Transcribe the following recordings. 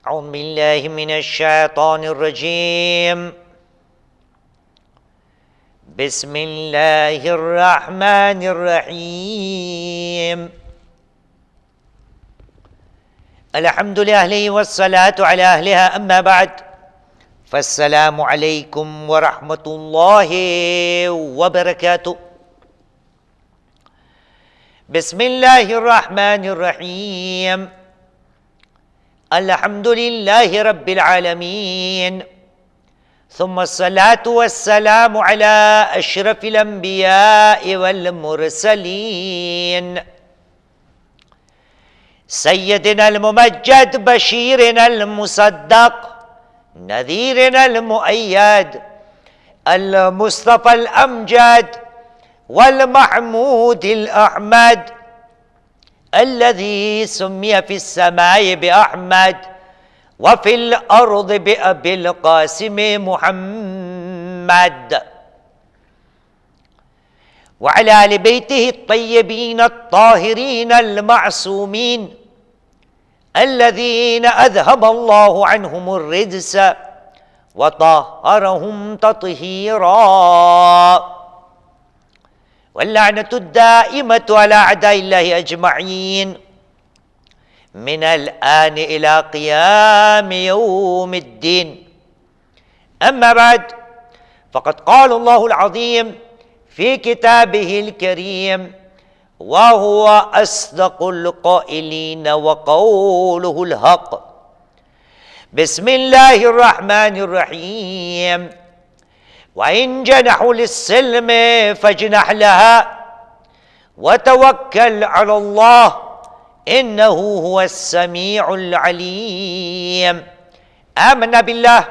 أعوذ بالله من الشيطان الرجيم. بسم الله الرحمن الرحيم. الحمد لله والصلاة على أهلها، أما بعد، فالسلام عليكم ورحمة الله وبركاته. بسم الله الرحمن الرحيم. الحمد لله رب العالمين، ثم الصلاة والسلام على أشرف الأنبياء والمرسلين، سيدنا الممجد، بشيرنا المصدق، نذيرنا المؤيد، المصطفى الأمجد والمحمود الأحمد، الذي سمي في السماء بأحمد وفي الأرض بأبي القاسم محمد، وعلى آل بيته الطيبين الطاهرين المعصومين، الذين أذهب الله عنهم الرجس وطهرهم تطهيرا، واللعنة الدائمة على أعداء الله أجمعين من الآن إلى قيام يوم الدين. أما بعد، فقد قال الله العظيم في كتابه الكريم، وهو أصدق القائلين وقوله الحق. بسم الله الرحمن الرحيم. وإن جنحوا للسلم فاجنح لها وتوكل على الله إنه هو السميع العليم. آمنا بالله،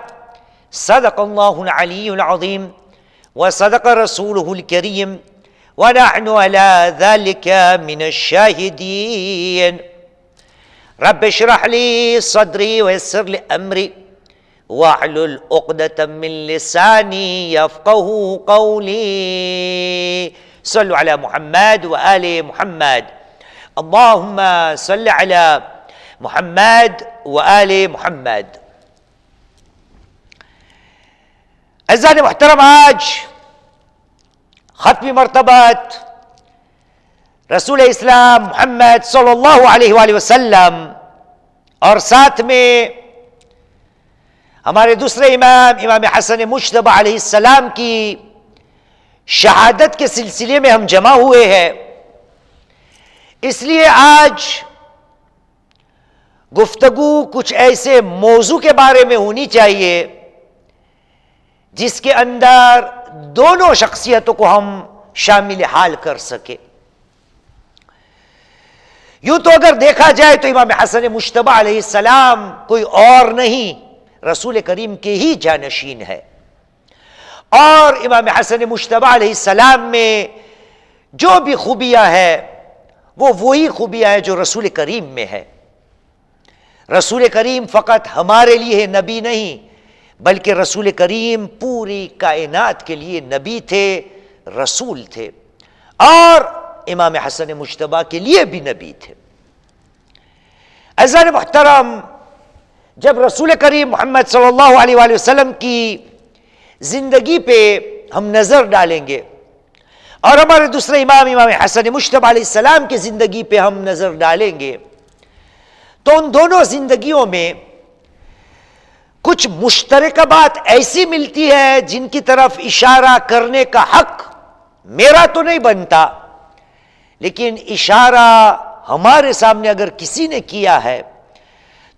صدق الله العلي العظيم، وصدق رسوله الكريم، ونحن على ذلك من الشاهدين. رب اشرح لي صدري ويسر لي أمري واحلل عقدة من لساني يفقه قولي. صلوا على محمد وآل محمد. اللهم صل على محمد وآل محمد. اعزائي محترم، آج ختمی مرتبہ رسول اسلام محمد صلی اللہ علیہ وآلہ وسلم اور ساتھ میں ہمارے دوسرے امام حسن مجتبی علیہ السلام کی شہادت کے سلسلے میں ہم جمع ہوئے ہیں. اس لیے آج گفتگو کچھ ایسے موضوع کے بارے میں ہونی چاہیے جس کے اندر دونوں شخصیتوں کو ہم شامل حال کر سکے. یوں تو اگر دیکھا جائے تو امام حسن مجتبی علیہ السلام کوئی اور نہیں، رسول کریم کے ہی جانشین ہے، اور امام حسن مجتبی علیہ السلام میں جو بھی خوبیاں ہیں وہ وہی خوبیاں ہیں جو رسول کریم میں ہے. رسول کریم فقط ہمارے لیے نبی نہیں، بلکہ رسول کریم پوری کائنات کے لیے نبی تھے، رسول تھے، اور امام حسن مجتبی کے لیے بھی نبی تھے. عزیزان محترم، جب رسول کریم محمد صلی اللہ علیہ وآلہ وسلم کی زندگی پہ ہم نظر ڈالیں گے اور ہمارے دوسرے امام حسن مجتبی علیہ السلام کی زندگی پہ ہم نظر ڈالیں گے تو ان دونوں زندگیوں میں کچھ مشترکہ بات ایسی ملتی ہے جن کی طرف اشارہ کرنے کا حق میرا تو نہیں بنتا، لیکن اشارہ ہمارے سامنے اگر کسی نے کیا ہے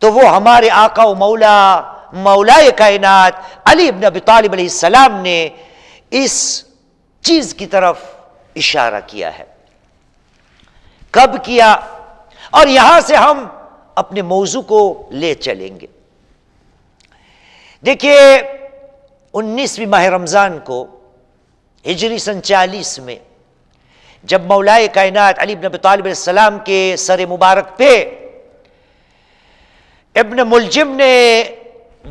تو وہ ہمارے آقا و مولائے کائنات علی ابن ابی طالب علیہ السلام نے اس چیز کی طرف اشارہ کیا ہے. کب کیا؟ اور یہاں سے ہم اپنے موضوع کو لے چلیں گے. دیکھیے، 19ویں ماہ رمضان کو ہجری سن 40 میں جب مولائے کائنات علی ابن ابی طالب علیہ السلام کے سر مبارک پہ ابن ملجم نے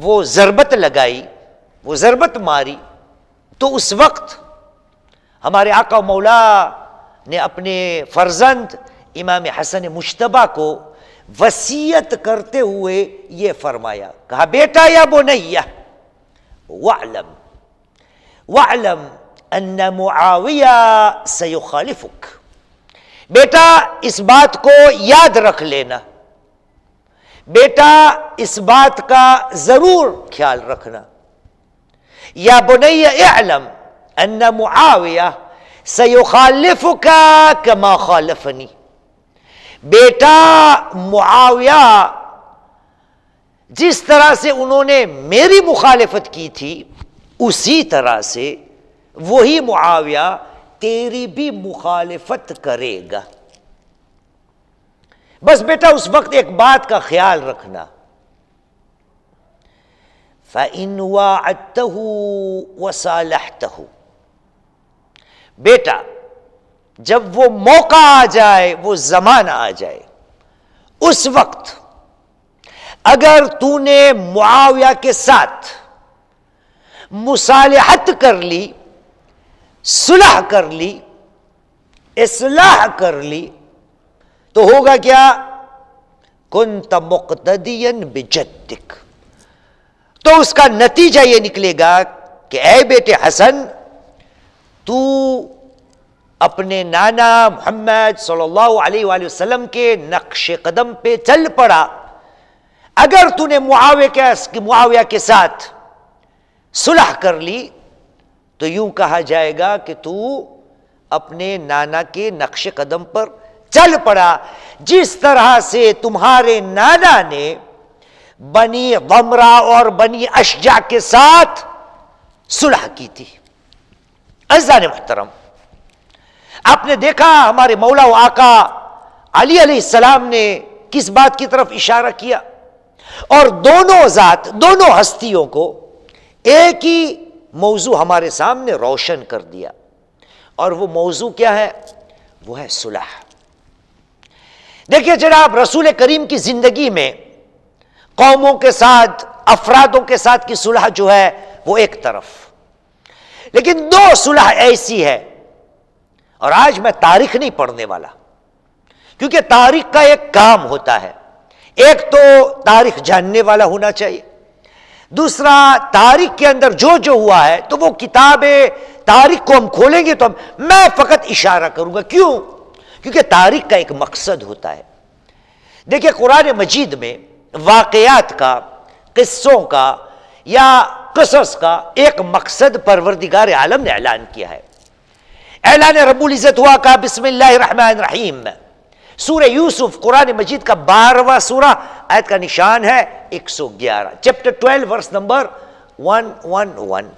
وہ ضربت لگائی، وہ ضربت ماری، تو اس وقت ہمارے آقا و مولا نے اپنے فرزند امام حسن مجتبی کو وصیت کرتے ہوئے یہ فرمایا، کہا بیٹا یا بنیہ وَاعْلَمْ أَنَّ مُعَاوِيَةَ سَيُخَالِفُكَ، بیٹا اس بات کو یاد رکھ لینا، بیٹا اس بات کا ضرور خیال رکھنا، یا بنی اعلم ان معاویہ سیخالفک کما خالفنی، بیٹا معاویہ جس طرح سے انہوں نے میری مخالفت کی تھی اسی طرح سے وہی معاویہ تیری بھی مخالفت کرے گا، بس بیٹا اس وقت ایک بات کا خیال رکھنا، فَإِنْ وَاعَدْتَهُ وَصَالَحْتَهُ، بیٹا جب وہ موقع آ جائے، وہ زمانہ آ جائے، اس وقت اگر تو نے معاویہ کے ساتھ مصالحت کر لی، صلح کر لی، اصلاح کر لی، تو ہوگا کیا؟ کنت مقتدیا بجدک، تو اس کا نتیجہ یہ نکلے گا کہ اے بیٹے حسن، تو اپنے نانا محمد صلی اللہ علیہ وآلہ وسلم کے نقش قدم پہ چل پڑا۔ اگر تو نے معاویہ کے ساتھ صلح کر لی تو یوں کہا جائے گا کہ تو اپنے نانا کے نقش قدم پر چل پڑا، جس طرح سے تمہارے نانا نے بنی ضمرہ اور بنی اشجع کے ساتھ صلح کی تھی۔ عزیزان محترم، آپ نے دیکھا ہمارے مولا و آقا علی علیہ السلام نے کس بات کی طرف اشارہ کیا، اور دونوں ہستیوں کو ایک ہی موضوع ہمارے سامنے روشن کر دیا، اور وہ موضوع کیا ہے؟ وہ ہے صلح۔ دیکھیے جناب، رسول کریم کی زندگی میں قوموں کے ساتھ، افرادوں کے ساتھ کی صلح جو ہے وہ ایک طرف، لیکن دو صلح ایسی ہے، اور آج میں تاریخ نہیں پڑھنے والا کیونکہ تاریخ کا ایک کام ہوتا ہے، ایک تو تاریخ جاننے والا ہونا چاہیے، دوسرا تاریخ کے اندر جو ہوا ہے تو وہ کتاب تاریخ کو ہم کھولیں گے تو میں فقط اشارہ کروں گا۔ کیوں؟ کیونکہ تاریخ کا ایک مقصد ہوتا ہے۔ دیکھیں قرآن مجید میں واقعات کا، قصوں کا یا قصص کا ایک مقصد پروردگار عالم نے اعلان کیا ہے۔ اعلان رب العزت ہوا کا بسم اللہ الرحمن الرحیم، سورہ یوسف قرآن مجید کا 12واں سورہ، آیت کا نشان ہے 111، چیپٹر 12 ورس نمبر 111۔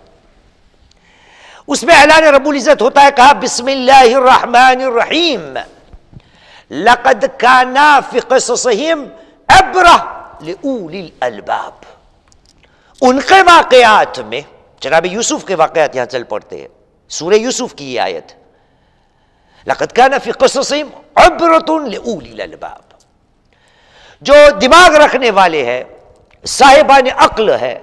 اس میں اعلان رب العزت ہوتا ہے، کہا بسم اللہ الرحمن الرحیم لقد کان فی قصصہم عبرہ لأولی الالباب۔ ان کے واقعات میں، جناب یوسف کے واقعات یہاں چل پڑتے ہیں، سورہ یوسف کی یہ آیت، لقد کان فی قصصہم عبرۃ لأولی الالباب، جو دماغ رکھنے والے ہیں، صاحبان عقل ہے،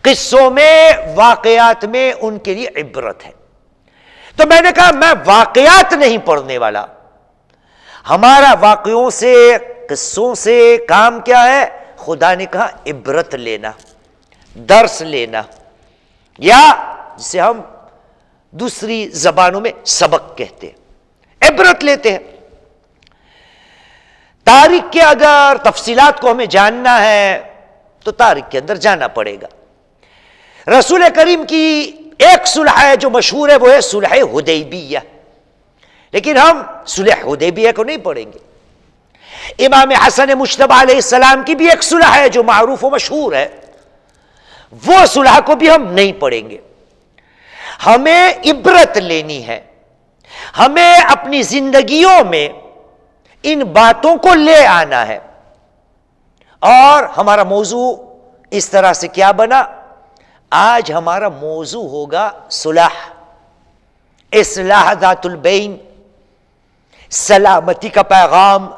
قصوں میں، واقعات میں ان کے لیے عبرت ہے۔ تو میں نے کہا میں واقعات نہیں پڑھنے والا، ہمارا واقعوں سے، قصوں سے کام کیا ہے؟ خدا نے کہا عبرت لینا، درس لینا، یا جسے ہم دوسری زبانوں میں سبق کہتے ہیں، عبرت لیتے ہیں۔ تاریخ کے اگر تفصیلات کو ہمیں جاننا ہے تو تاریخ کے اندر جانا پڑے گا۔ رسول کریم کی ایک صلح ہے جو مشہور ہے، وہ ہے صلح حدیبیہ، لیکن ہم صلح حدیبیہ کو نہیں پڑھیں گے۔ امام حسن مجتبی علیہ السلام کی بھی ایک صلح ہے جو معروف و مشہور ہے، وہ صلح کو بھی ہم نہیں پڑھیں گے۔ ہمیں عبرت لینی ہے، ہمیں اپنی زندگیوں میں ان باتوں کو لے آنا ہے، اور ہمارا موضوع اس طرح سے کیا بنا؟ آج ہمارا موضوع ہوگا صلح، اصلاح ذات البین، سلامتی کا پیغام،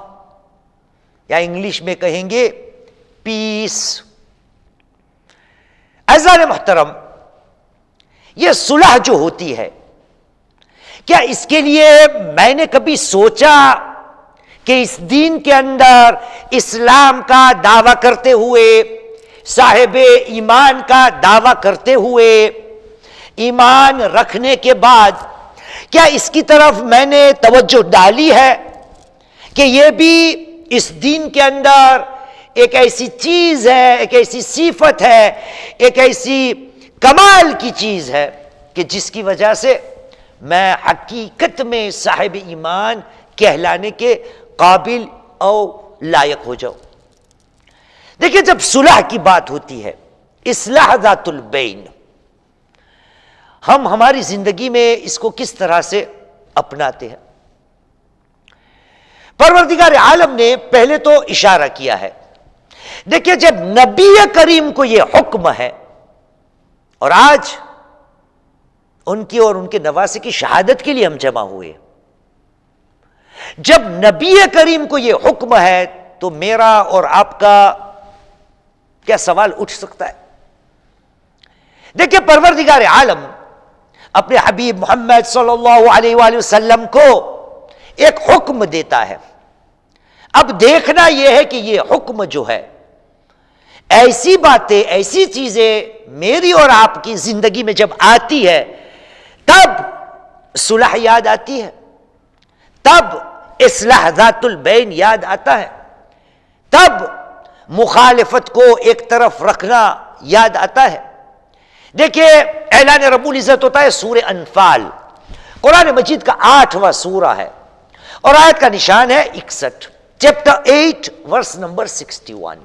یا انگلش میں کہیں گے پیس۔ عزیزان محترم، یہ صلح جو ہوتی ہے، کیا اس کے لیے میں نے کبھی سوچا کہ اس دین کے اندر اسلام کا دعویٰ کرتے ہوئے، صاحب ایمان کا دعویٰ کرتے ہوئے، ایمان رکھنے کے بعد کیا اس کی طرف میں نے توجہ ڈالی ہے کہ یہ بھی اس دین کے اندر ایک ایسی چیز ہے، ایک ایسی صفت ہے، ایک ایسی کمال کی چیز ہے کہ جس کی وجہ سے میں حقیقت میں صاحب ایمان کہلانے کے قابل اور لائق ہو جاؤں۔ دیکھیں، جب صلح کی بات ہوتی ہے، اصلاح ذات البین، ہم ہماری زندگی میں اس کو کس طرح سے اپناتے ہیں؟ پروردگار عالم نے پہلے تو اشارہ کیا ہے۔ دیکھیں، جب نبی کریم کو یہ حکم ہے، اور آج ان کی اور ان کے نواسے کی شہادت کے لیے ہم جمع ہوئے، جب نبی کریم کو یہ حکم ہے تو میرا اور آپ کا کیا سوال اٹھ سکتا ہے؟ دیکھیں، پروردگار عالم اپنے حبیب محمد صلی اللہ علیہ وآلہ وسلم کو ایک حکم دیتا ہے۔ اب دیکھنا یہ ہے کہ یہ حکم جو ہے، ایسی باتیں، ایسی چیزیں میری اور آپ کی زندگی میں جب آتی ہے تب صلح یاد آتی ہے، تب اصلاح ذات البین یاد آتا ہے، تب مخالفت کو ایک طرف رکھنا یاد آتا ہے۔ دیکھیے، اعلان رب العزت ہوتا ہے سورہ انفال، قرآن مجید کا 8واں سورہ ہے، اور آیت کا نشان ہے 61، چیپٹر 8 ورس نمبر 61۔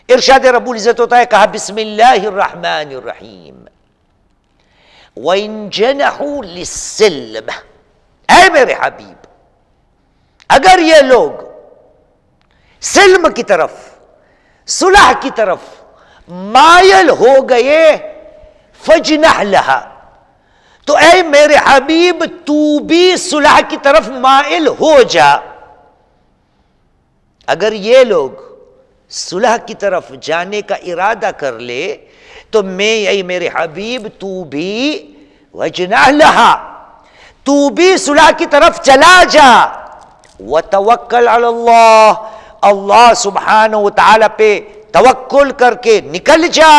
ارشاد رب العزت ہوتا ہے، کہا بسم اللہ الرحمن الرحیم، وَإِن جَنَحُوا لِلسِّلْمِ، اے میرے حبیب، اگر یہ لوگ سلم کی طرف، صلح کی طرف مائل ہو گئے، فَجْنَحْ لَهَا، تو اے میرے حبیب تو بھی صلح کی طرف مائل ہو جا۔ اگر یہ لوگ صلح کی طرف جانے کا ارادہ کر لے تو میں، اے میرے حبیب، تو بھی وَجْنَحْ لَهَا، تو بھی صلح کی طرف چلا جا، وَتَوَكَّلْ عَلَى اللَّهِ، اللہ سبحانہ وتعالی پہ توکل کر کے نکل جا،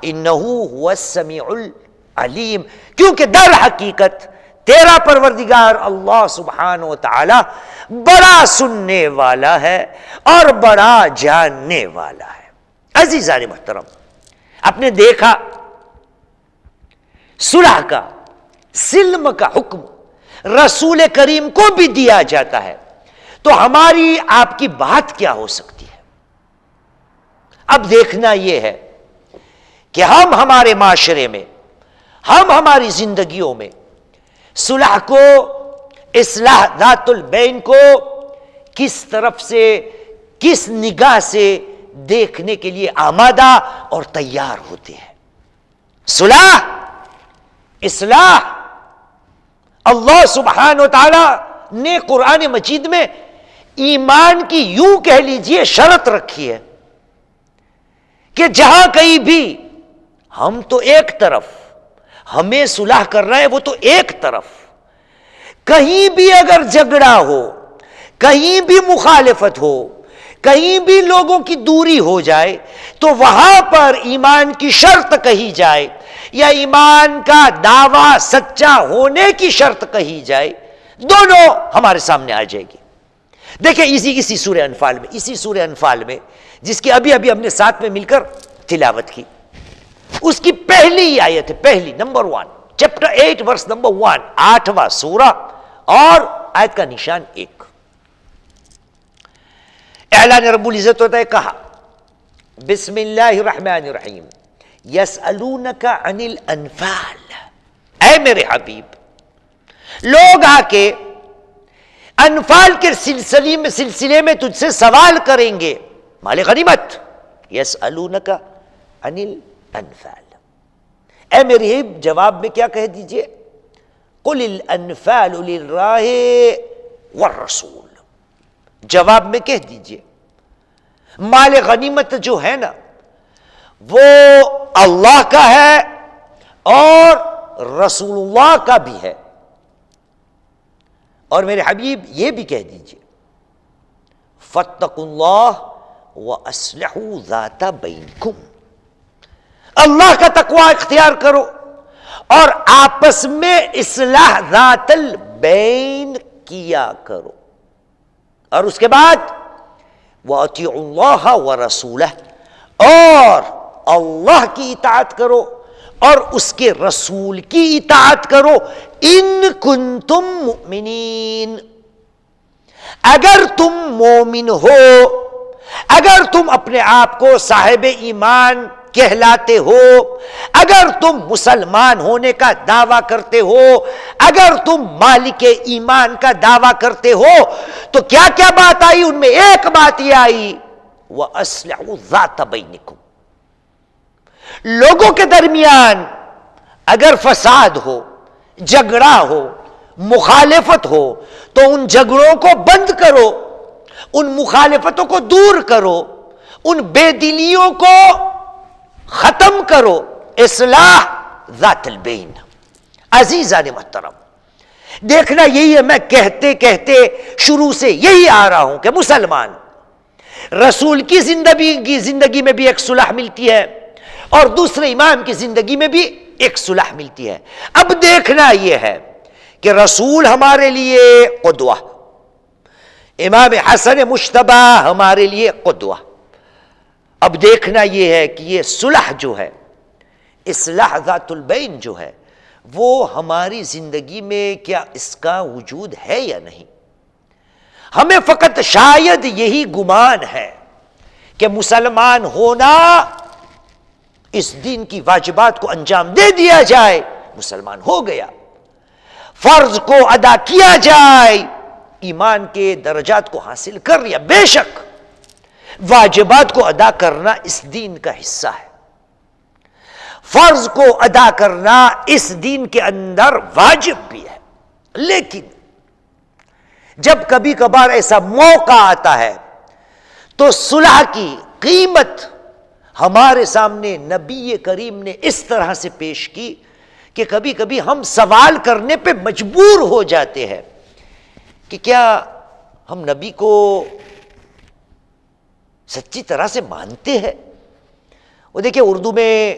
انہو هو السمیع العلیم، کیونکہ در حقیقت تیرا پروردگار اللہ سبحانہ وتعالی بڑا سننے والا ہے اور بڑا جاننے والا ہے۔ عزیزان محترم، آپ نے دیکھا صلح کا، سلم کا حکم رسول کریم کو بھی دیا جاتا ہے، تو ہماری آپ کی بات کیا ہو سکتی ہے؟ اب دیکھنا یہ ہے کہ ہم ہمارے معاشرے میں، ہم ہماری زندگیوں میں صلح کو، اصلاح ذات البین کو کس طرف سے، کس نگاہ سے دیکھنے کے لیے آمادہ اور تیار ہوتے ہیں۔ صلح، اصلاح، اللہ سبحانہ وتعالی نے قرآن مجید میں ایمان کی یوں کہہ لیجئے شرط رکھی ہے کہ جہاں کہیں بھی ہم تو ایک طرف، ہمیں صلح کرنا ہے وہ تو ایک طرف، کہیں بھی اگر جھگڑا ہو، کہیں بھی مخالفت ہو، کہیں بھی لوگوں کی دوری ہو جائے تو وہاں پر ایمان کی شرط کہی جائے یا ایمان کا دعویٰ سچا ہونے کی شرط کہی جائے، دونوں ہمارے سامنے آ جائے گی۔ دیکھیں، اسی سورہ انفال میں جس کی ابھی ہم نے ساتھ میں مل کر تلاوت کی، اس کی پہلی آیت ہے، پہلی نمبر 1، چیپٹر 8 ورس نمبر 1، 8واں سورہ اور آیت کا نشان 1۔ اعلان رب العزت ہوتا ہے، کہا بسم اللہ الرحمن الرحیم، یسألونک عن الانفال، اے میرے حبیب، لوگ آ کے انفال کے سلسلے میں تجھ سے سوال کریں گے، مال غنیمت، یسألونک عن الانفال، اے میرے حبیب جواب میں کیا کہہ دیجئے، قل الانفال للراہ والرسول، جواب میں کہہ دیجئے مال غنیمت جو ہے نا وہ اللہ کا ہے اور رسول اللہ کا بھی ہے، اور میرے حبیب یہ بھی کہہ دیجئے فاتقوا اللہ وَأَصْلِحُوا ذَاتَ بَيْنِكُمْ، اللہ کا تقوی اختیار کرو اور آپس میں اصلاح ذات البین کیا کرو. اور اس کے بعد وَأَطِيعُوا اللَّهَ وَرَسُولَهُ، اور اللہ کی اطاعت کرو اور اس کے رسول کی اطاعت کرو، ان کنتم مؤمنین، اگر تم مومن ہو، اگر تم اپنے آپ کو صاحب ایمان کہلاتے ہو، اگر تم مسلمان ہونے کا دعویٰ کرتے ہو، اگر تم مالک ایمان کا دعویٰ کرتے ہو، تو کیا کیا بات آئی؟ ان میں ایک بات یہ آئی وَأَصْلِحُوا ذَاتَ بَيْنِكُمْ، لوگوں کے درمیان اگر فساد ہو، جھگڑا ہو، مخالفت ہو، تو ان جھگڑوں کو بند کرو، ان مخالفتوں کو دور کرو، ان بے دلیوں کو ختم کرو، اصلاح ذات البین. عزیزان محترم، دیکھنا یہی ہے، میں کہتے کہتے شروع سے یہی آ رہا ہوں کہ مسلمان رسول کی زندگی میں بھی ایک صلح ملتی ہے اور دوسرے امام کی زندگی میں بھی ایک صلح ملتی ہے. اب دیکھنا یہ ہے کہ رسول ہمارے لیے قدوہ، امام حسن مجتبی ہمارے لیے قدوہ. اب دیکھنا یہ ہے کہ یہ صلح جو ہے، اصلاح ذات البین جو ہے، وہ ہماری زندگی میں کیا اس کا وجود ہے یا نہیں؟ ہمیں فقط شاید یہی گمان ہے کہ مسلمان ہونا، اس دین کی واجبات کو انجام دے دیا جائے، مسلمان ہو گیا، فرض کو ادا کیا جائے، ایمان کے درجات کو حاصل کر لیا. بے شک واجبات کو ادا کرنا اس دین کا حصہ ہے، فرض کو ادا کرنا اس دین کے اندر واجب بھی ہے، لیکن جب کبھی کبھار ایسا موقع آتا ہے تو صلح کی قیمت ہمارے سامنے نبی کریم نے اس طرح سے پیش کی کہ کبھی کبھی ہم سوال کرنے پہ مجبور ہو جاتے ہیں کہ کیا ہم نبی کو سچی طرح سے مانتے ہیں؟ وہ دیکھیں، اردو میں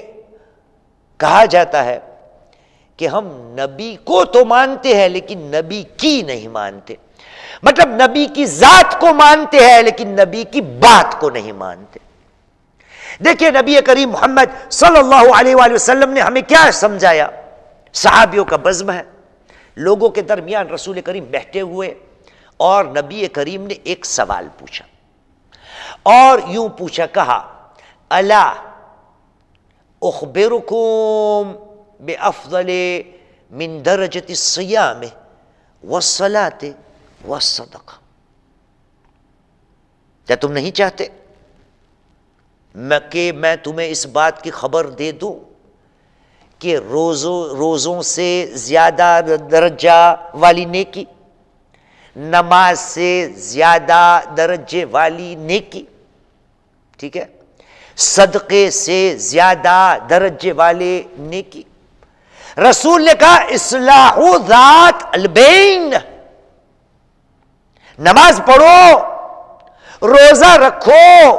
کہا جاتا ہے کہ ہم نبی کو تو مانتے ہیں لیکن نبی کی نہیں مانتے، مطلب نبی کی ذات کو مانتے ہیں لیکن نبی کی بات کو نہیں مانتے. دیکھیں نبی کریم محمد صلی اللہ علیہ وآلہ وسلم نے ہمیں کیا سمجھایا؟ صحابیوں کا بزم ہے، لوگوں کے درمیان رسول کریم بیٹھے ہوئے اور نبی کریم نے ایک سوال پوچھا اور یوں پوچھا، کہا الا اخبرکم بافضل من درجۃ الصیام والصلاۃ والصدقہ، کیا تم نہیں چاہتے کہ میں تمہیں اس بات کی خبر دے دوں کہ روزوں سے زیادہ درجہ والی نیکی، نماز سے زیادہ درجے والی نیکی، ٹھیک ہے، صدقے سے زیادہ درجے والے نیکی. رسول نے کہا اصلاح ذات البین، نماز پڑھو، روزہ رکھو،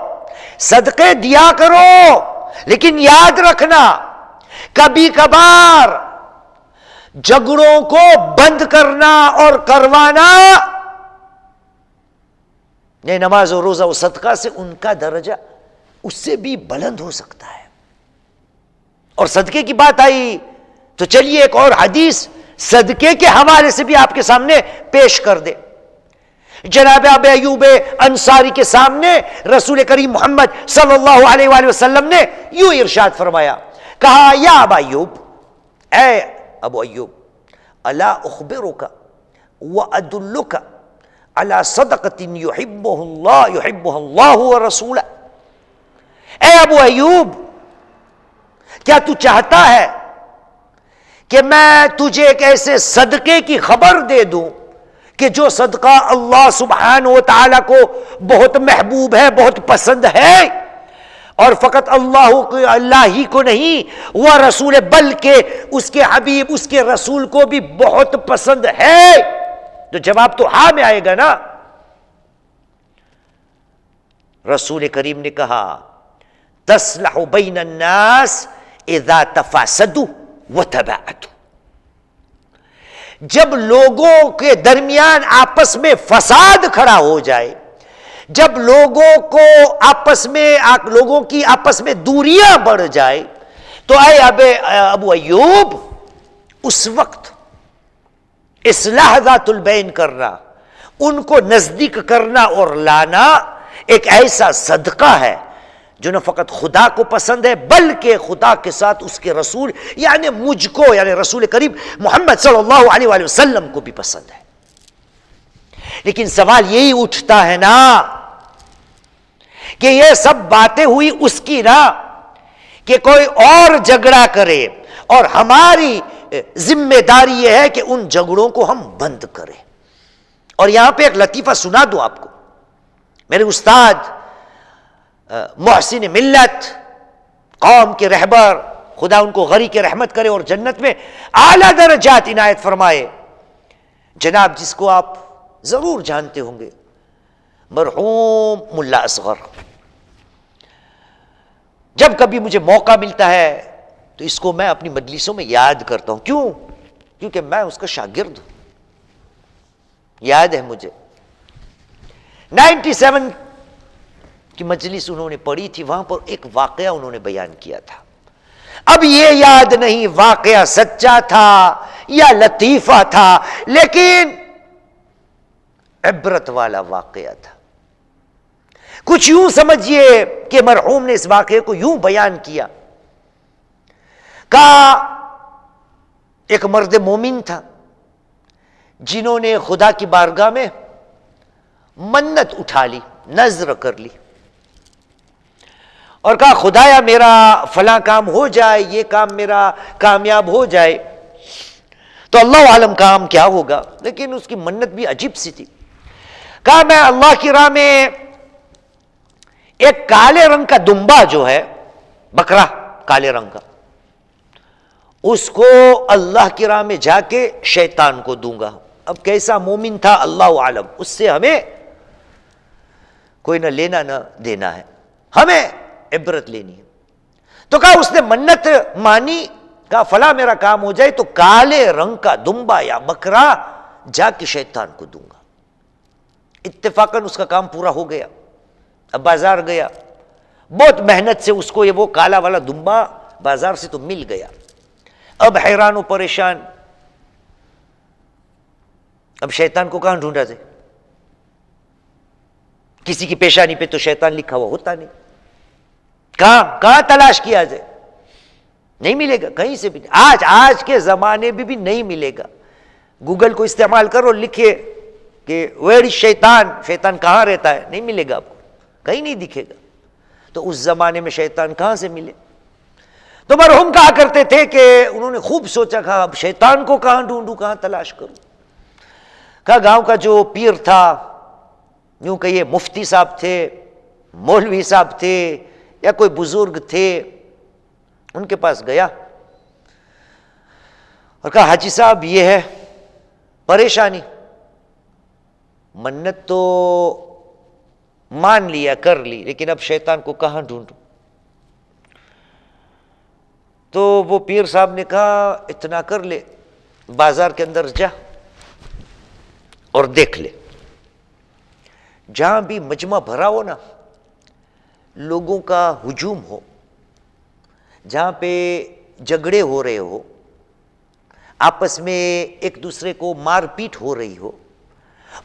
صدقے دیا کرو، لیکن یاد رکھنا کبھی کبھار جھگڑوں کو بند کرنا اور کروانا، یہ نماز و روزہ و صدقہ سے ان کا درجہ اس سے بھی بلند ہو سکتا ہے. اور صدقے کی بات آئی تو چلیے ایک اور حدیث صدقے کے حوالے سے بھی آپ کے سامنے پیش کر دے. جناب ابو ایوب انصاری کے سامنے رسول کریم محمد صلی اللہ علیہ وآلہ وسلم نے یوں ارشاد فرمایا، کہا یا ابا ایوب، اے ابو ایوب، الا اخبرک وادلک علی صدقۃ یحبها اللہ ورسولہ. اے ابو ایوب، کیا تو چاہتا ہے کہ میں تجھے ایک ایسے صدقے کی خبر دے دوں کہ جو صدقہ اللہ سبحانہ و تعالیٰ کو بہت محبوب ہے، بہت پسند ہے، اور فقط اللہ ہی کو نہیں وہ رسول، بلکہ اس کے حبیب، اس کے رسول کو بھی بہت پسند ہے. تو جواب تو ہاں میں آئے گا نا. رسول کریم نے کہا تصلح بین الناس اذا تفاسدوا وتباعدوا. جب لوگوں کے درمیان آپس میں فساد کھڑا ہو جائے، جب لوگوں کی آپس میں دوریاں بڑھ جائے، تو اے ابو ایوب، اس وقت اصلاح ذات البین کرنا، ان کو نزدیک کرنا اور لانا ایک ایسا صدقہ ہے جو نہ فقط خدا کو پسند ہے بلکہ خدا کے ساتھ اس کے رسول یعنی مجھ کو، یعنی رسول کریم محمد صلی اللہ علیہ وآلہ وسلم کو بھی پسند ہے. لیکن سوال یہی اٹھتا ہے نا کہ یہ سب باتیں ہوئی اس کی نا کہ کوئی اور جھگڑا کرے، اور ہماری ذمہ داری یہ ہے کہ ان جھگڑوں کو ہم بند کریں. اور یہاں پہ ایک لطیفہ سنا دوں آپ کو. میرے استاد محسن ملت، قوم کے رہبر، خدا ان کو غری کے رحمت کرے اور جنت میں اعلیٰ درجات عنایت فرمائے، جناب جس کو آپ ضرور جانتے ہوں گے، مرحوم ملا اصغر. جب کبھی مجھے موقع ملتا ہے تو اس کو میں اپنی مجلسوں میں یاد کرتا ہوں. کیوں؟ کیونکہ میں اس کا شاگرد ہوں. یاد ہے مجھے 97 کی مجلس انہوں نے پڑھی تھی، وہاں پر ایک واقعہ انہوں نے بیان کیا تھا. اب یہ یاد نہیں واقعہ سچا تھا یا لطیفہ تھا، لیکن عبرت والا واقعہ تھا. کچھ یوں سمجھئے کہ مرحوم نے اس واقعے کو یوں بیان کیا، کہا ایک مرد مومن تھا جنہوں نے خدا کی بارگاہ میں منت اٹھا لی، نذر کر لی، اور کہا خدایا میرا فلاں کام ہو جائے، یہ کام میرا کامیاب ہو جائے. تو اللہ عالم کام کیا ہوگا، لیکن اس کی منت بھی عجیب سی تھی. کہا میں اللہ کی راہ میں ایک کالے رنگ کا دمبا جو ہے، بکرا کالے رنگ کا، اس کو اللہ کی راہ میں جا کے شیطان کو دوں گا. اب کیسا مومن تھا اللہ عالم، اس سے ہمیں کوئی نہ لینا نہ دینا ہے، ہمیں عبرت لینی ہے. تو کہا اس نے منت مانی، کہا فلاں میرا کام ہو جائے تو کالے رنگ کا دمبا یا بکرا جا کے شیطان کو دوں گا. اتفاقاً اس کا کام پورا ہو گیا. اب بازار گیا، بہت محنت سے اس کو یہ وہ کالا والا دمبا بازار سے تو مل گیا. اب حیران و پریشان، اب شیطان کو کہاں ڈھونڈا جائے؟ کسی کی پیشانی پہ تو شیطان لکھا ہوا ہوتا نہیں. کہاں تلاش کیا جائے؟ نہیں ملے گا کہیں سے بھی. آج کے زمانے میں بھی نہیں ملے گا. گوگل کو استعمال کرو، لکھے کہ ویئر شیطان، شیطان کہاں رہتا ہے، نہیں ملے گا آپ کو، کہیں نہیں دکھے گا. تو اس زمانے میں شیطان کہاں سے ملے؟ تو مرحوم کہا کرتے تھے کہ انہوں نے خوب سوچا، کہا اب شیطان کو کہاں ڈھونڈوں، کہاں تلاش کروں. کہا گاؤں کا جو پیر تھا، یوں کہیے مفتی صاحب تھے، مولوی صاحب تھے، یا کوئی بزرگ تھے، ان کے پاس گیا اور کہا حاجی صاحب یہ ہے پریشانی، منت تو مان لیا، کر لی، لیکن اب شیطان کو کہاں ڈھونڈوں؟ تو وہ پیر صاحب نے کہا اتنا کر لے، بازار کے اندر جا اور دیکھ لے، جہاں بھی مجمع بھرا ہو نا، لوگوں کا ہجوم ہو، جہاں پہ جھگڑے ہو رہے ہو، آپس میں ایک دوسرے کو مار پیٹ ہو رہی ہو،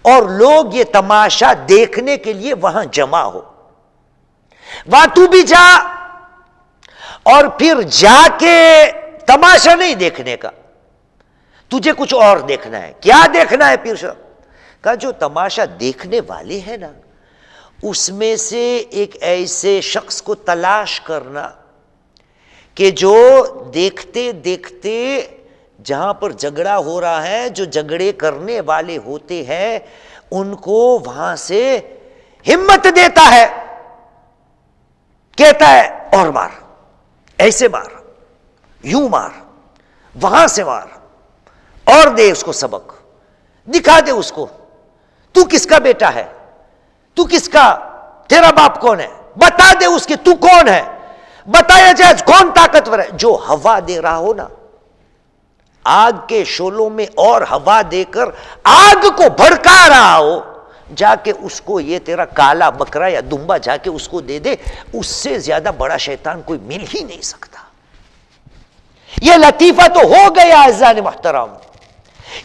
اور لوگ یہ تماشا دیکھنے کے لیے وہاں جمع ہو، وہاں تو بھی جا، اور پھر جا کے تماشا نہیں دیکھنے کا، تجھے کچھ اور دیکھنا ہے. کیا دیکھنا ہے پیر صاحب؟ کہا جو تماشا دیکھنے والے ہیں نا، اس میں سے ایک ایسے شخص کو تلاش کرنا کہ جو دیکھتے دیکھتے جہاں پر جھگڑا ہو رہا ہے، جو جھگڑے کرنے والے ہوتے ہیں، ان کو وہاں سے ہمت دیتا ہے، کہتا ہے اور مار، ایسے مار، یوں مار، وہاں سے مار، اور دے اس کو سبق، دکھا دے اس کو، تو کس کا بیٹا ہے، تو کس کا، تیرا باپ کون ہے، بتا دے اس کے تو کون ہے، بتایا جائے کون طاقتور ہے۔ جو ہوا دے رہا ہو نا آگ کے شعلوں میں اور ہوا دے کر آگ کو بھڑکا رہا ہو، جا کے اس کو یہ تیرا کالا بکرا یا دمبا جا کے اس کو دے دے، اس سے زیادہ بڑا شیطان کوئی مل ہی نہیں سکتا۔ یہ لطیفہ تو ہو گیا عزیزان محترم،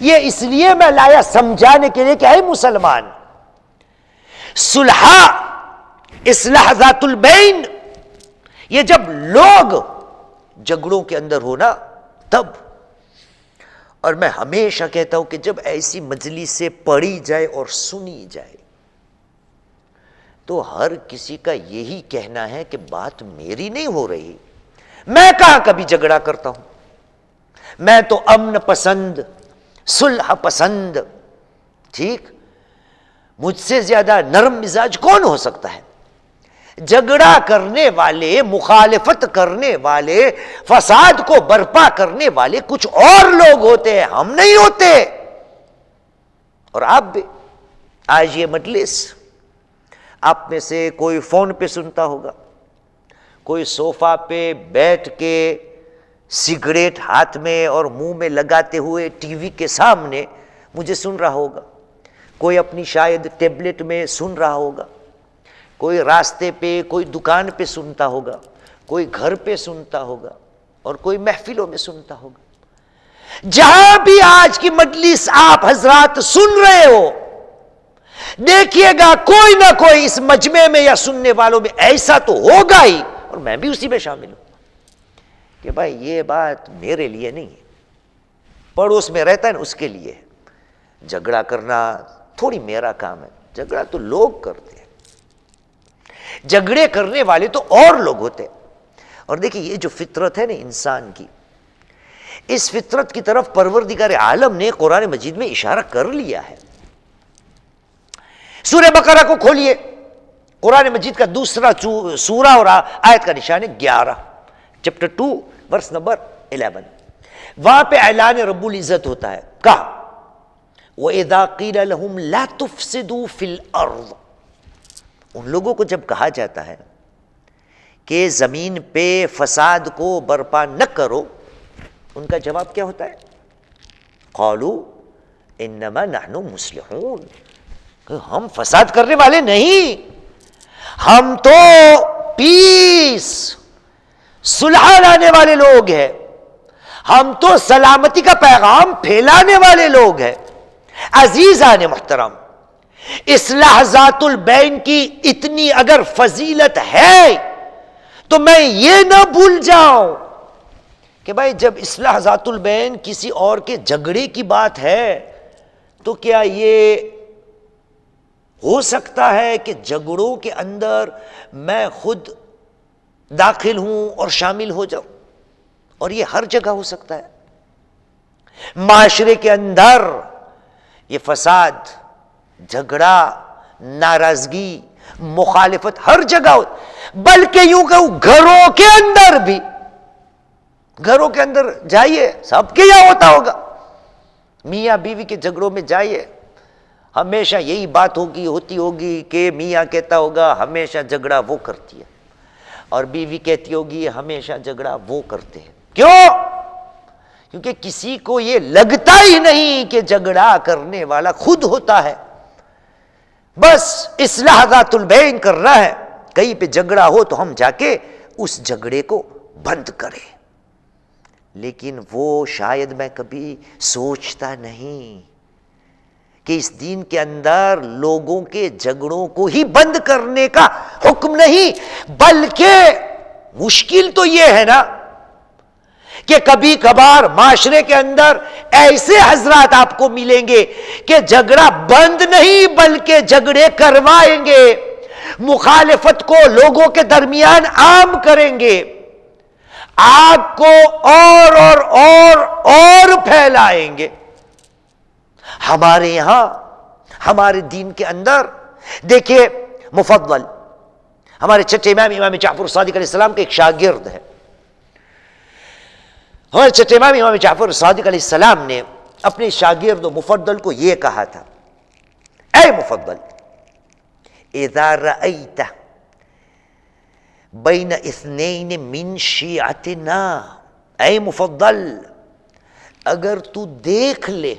یہ اس لیے میں لایا سمجھانے کے لیے کہ اے مسلمان، صلح، اصلاح ذات البین، یہ جب لوگ جھگڑوں کے اندر ہونا تب، اور میں ہمیشہ کہتا ہوں کہ جب ایسی مجلس سے پڑھی جائے اور سنی جائے تو ہر کسی کا یہی کہنا ہے کہ بات میری نہیں ہو رہی، میں کہاں کبھی جھگڑا کرتا ہوں، میں تو امن پسند، صلح پسند، ٹھیک، مجھ سے زیادہ نرم مزاج کون ہو سکتا ہے؟ جھگڑا کرنے والے، مخالفت کرنے والے، فساد کو برپا کرنے والے کچھ اور لوگ ہوتے ہیں، ہم نہیں ہوتے۔ اور آپ بھی آج یہ مجلس آپ میں سے کوئی فون پہ سنتا ہوگا، کوئی صوفہ پہ بیٹھ کے سگریٹ ہاتھ میں اور منہ میں لگاتے ہوئے ٹی وی کے سامنے مجھے سن رہا ہوگا، کوئی اپنی شاید ٹیبلٹ میں سن رہا ہوگا، کوئی راستے پہ، کوئی دکان پہ سنتا ہوگا، کوئی گھر پہ سنتا ہوگا، اور کوئی محفلوں میں سنتا ہوگا۔ جہاں بھی آج کی مجلس آپ حضرات سن رہے ہو، دیکھیے گا کوئی نہ کوئی اس مجمع میں یا سننے والوں میں ایسا تو ہوگا ہی، اور میں بھی اسی میں شامل ہوں، کہ بھائی یہ بات میرے لیے نہیں ہے، پڑوس میں رہتا ہے نا اس کے لیے ہے۔ جھگڑا کرنا تھوڑی میرا کام ہے، جھگڑا تو لوگ کرتے ہیں، جھگڑے کرنے والے تو اور لوگ ہوتے ہیں۔ اور دیکھیں یہ جو فطرت ہے نا انسان کی، اس فطرت کی طرف پروردگار عالم نے قرآن مجید میں اشارہ کر لیا ہے۔ سورہ بقرہ کو کھولیے، قرآن مجید کا دوسرا سورہ اور آیت کا نشان ہے 11، چپٹر 2 ورس نمبر 11۔ وہاں پہ اعلان رب العزت ہوتا ہے، کہا وَإِذَا قِيلَ لَهُمْ لَا تُفْسِدُوا فِي الْأَرْضِ، ان لوگوں کو جب کہا جاتا ہے کہ زمین پہ فساد کو برپا نہ کرو، ان کا جواب کیا ہوتا ہے؟ قالوا انما نحن مصلحون، کہ ہم فساد کرنے والے نہیں، ہم تو پیس، صلح لانے والے لوگ ہیں، ہم تو سلامتی کا پیغام پھیلانے والے لوگ ہیں۔ عزیزان محترم، اصلاح ذات البین کی اتنی اگر فضیلت ہے تو میں یہ نہ بھول جاؤں کہ بھائی جب اصلاح ذات البین کسی اور کے جھگڑے کی بات ہے تو کیا یہ ہو سکتا ہے کہ جھگڑوں کے اندر میں خود داخل ہوں اور شامل ہو جاؤں؟ اور یہ ہر جگہ ہو سکتا ہے، معاشرے کے اندر یہ فساد، جھگڑا، ناراضگی، مخالفت ہر جگہ ہو، بلکہ یوں کہوں گھروں کے اندر بھی، گھروں کے اندر جائیے، سب کے یہاں ہوتا ہوگا، میاں بیوی کے جھگڑوں میں جائیے، ہمیشہ یہی بات ہوتی ہوگی کہ میاں کہتا ہوگا ہمیشہ جھگڑا وہ کرتی ہے، اور بیوی کہتی ہوگی ہمیشہ جھگڑا وہ کرتے ہیں۔ کیوں؟ کیونکہ کسی کو یہ لگتا ہی نہیں کہ جھگڑا کرنے والا خود ہوتا ہے، بس اصلاح ذات البین کرنا ہے، کہیں پہ جھگڑا ہو تو ہم جا کے اس جھگڑے کو بند کریں۔ لیکن وہ شاید میں کبھی سوچتا نہیں کہ اس دین کے اندر لوگوں کے جھگڑوں کو ہی بند کرنے کا حکم نہیں، بلکہ مشکل تو یہ ہے نا کہ کبھی کبھار معاشرے کے اندر ایسے حضرات آپ کو ملیں گے کہ جھگڑا بند نہیں بلکہ جھگڑے کروائیں گے، مخالفت کو لوگوں کے درمیان عام کریں گے، آگ کو اور پھیلائیں گے۔ ہمارے یہاں، ہمارے دین کے اندر دیکھیے، مفضل ہمارے چھٹے امام جعفر صادق علیہ السلام کے ایک شاگرد ہے، ہمارے چھٹے امام جعفر صادق علیہ السلام نے اپنے شاگرد مفضل کو یہ کہا تھا، اے مفضل، اذا رأیت بین اثنین من شیعتنا، اے مفضل اگر تو دیکھ لے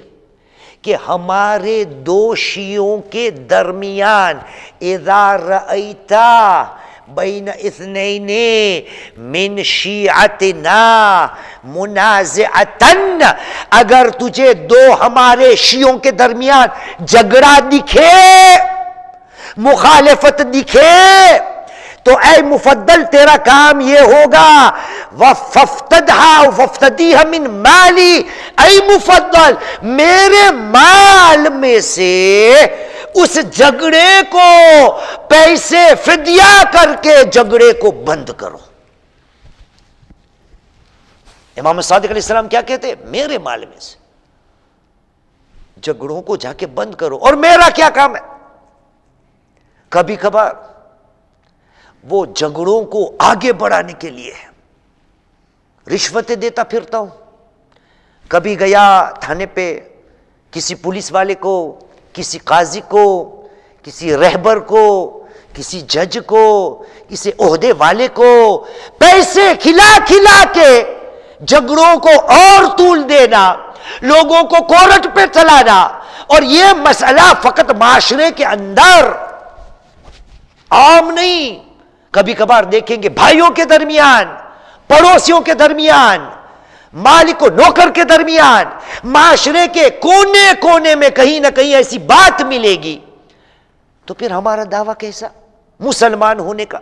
کہ ہمارے دو شیعوں کے درمیان، اذا رأیت بین اثنین من شیعتنا منازعتن، اگر تجھے دو ہمارے شیعوں کے درمیان جھگڑا دکھے، مخالفت دکھے، تو اے مفضل تیرا کام یہ ہوگا، وَفَفْتَدْهَا وَفَفْتَدِيهَا مِن مَالِي، اے مفضل میرے مال میں سے اس جھگڑے کو پیسے فدیہ کر کے جھگڑے کو بند کرو۔ امام صادق علیہ السلام کیا کہتے ہیں؟ میرے مال میں سے جھگڑوں کو جا کے بند کرو، اور میرا کیا کام ہے؟ کبھی کبھار وہ جھگڑوں کو آگے بڑھانے کے لیے رشوتیں دیتا پھرتا ہوں۔ کبھی گیا تھانے پہ، کسی پولیس والے کو، کسی قاضی کو، کسی رہبر کو، کسی جج کو، کسی عہدے والے کو پیسے کھلا کھلا کے جھگڑوں کو اور طول دینا، لوگوں کو کورٹ پہ چلانا، اور یہ مسئلہ فقط معاشرے کے اندر عام نہیں، کبھی کبھار دیکھیں گے بھائیوں کے درمیان، پڑوسیوں کے درمیان، مالک و نوکر کے درمیان، معاشرے کے کونے کونے میں کہیں نہ کہیں ایسی بات ملے گی۔ تو پھر ہمارا دعویٰ کیسا مسلمان ہونے کا،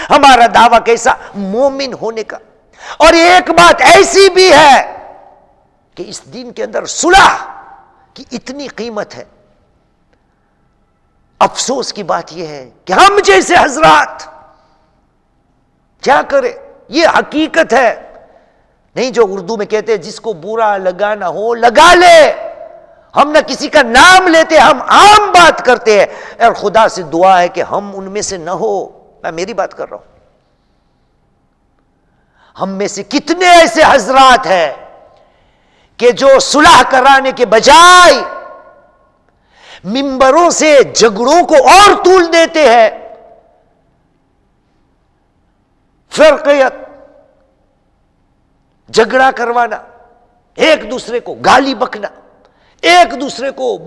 ہمارا دعویٰ کیسا مومن ہونے کا؟ اور ایک بات ایسی بھی ہے کہ اس دین کے اندر صلح کی اتنی قیمت ہے۔ افسوس کی بات یہ ہے کہ ہم جیسے حضرات کیا کرے، یہ حقیقت ہے نہیں جو اردو میں کہتے ہیں جس کو برا لگانا ہو لگا لے۔ ہم نہ کسی کا نام لیتے، ہم عام بات کرتے ہیں، اور خدا سے دعا ہے کہ ہم ان میں سے نہ ہو۔ میں میری بات کر رہا ہوں، ہم میں سے کتنے ایسے حضرات ہیں کہ جو صلح کرانے کے بجائے ممبروں سے جھگڑوں کو اور طول دیتے ہیں۔ فرقیت، جھگڑا کروانا، ایک دوسرے کو گالی بکنا، ایک دوسرے کو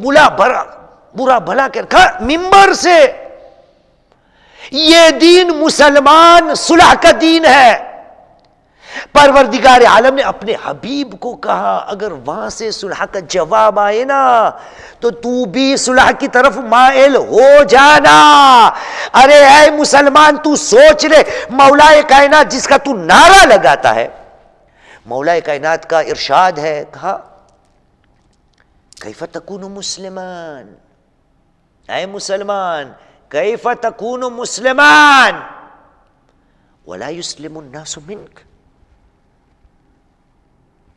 برا بھلا کر ممبر سے۔ یہ دین مسلمان صلح کا دین ہے۔ پروردگار عالم نے اپنے حبیب کو کہا اگر وہاں سے صلح کا جواب آئے نا تو تو بھی صلح کی طرف مائل ہو جانا۔ ارے اے مسلمان تو سوچ لے، مولا کائنات جس کا تو نعرہ لگاتا ہے، مولا کائنات کا ارشاد ہے، کہا کیف تکون مسلمان، اے مسلمان کیف تکون مسلمان ولا یسلم الناس منک،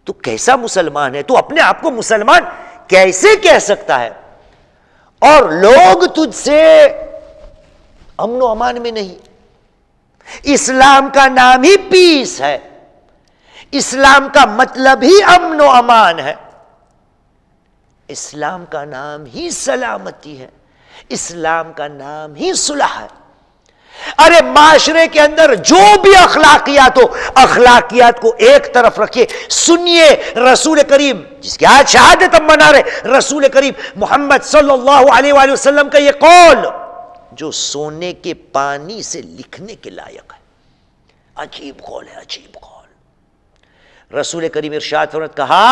تو کیسا مسلمان ہے؟ تو اپنے آپ کو مسلمان کیسے کہہ سکتا ہے اور لوگ تجھ سے امن و امان میں نہیں؟ اسلام کا نام ہی پیس ہے، اسلام کا مطلب ہی امن و امان ہے، اسلام کا نام ہی سلامتی ہے، اسلام کا نام ہی صلح ہے۔ ارے معاشرے کے اندر جو بھی اخلاقیات ہو، اخلاقیات کو ایک طرف رکھیے، سنیے رسول کریم جس کی آج شہادت ہم منا رہے، رسول کریم محمد صلی اللہ علیہ وآلہ وسلم کا یہ قول جو سونے کے پانی سے لکھنے کے لائق ہے۔ عجیب قول ہے، عجیب قول۔ رسول کریم ارشاد فرماتے کہا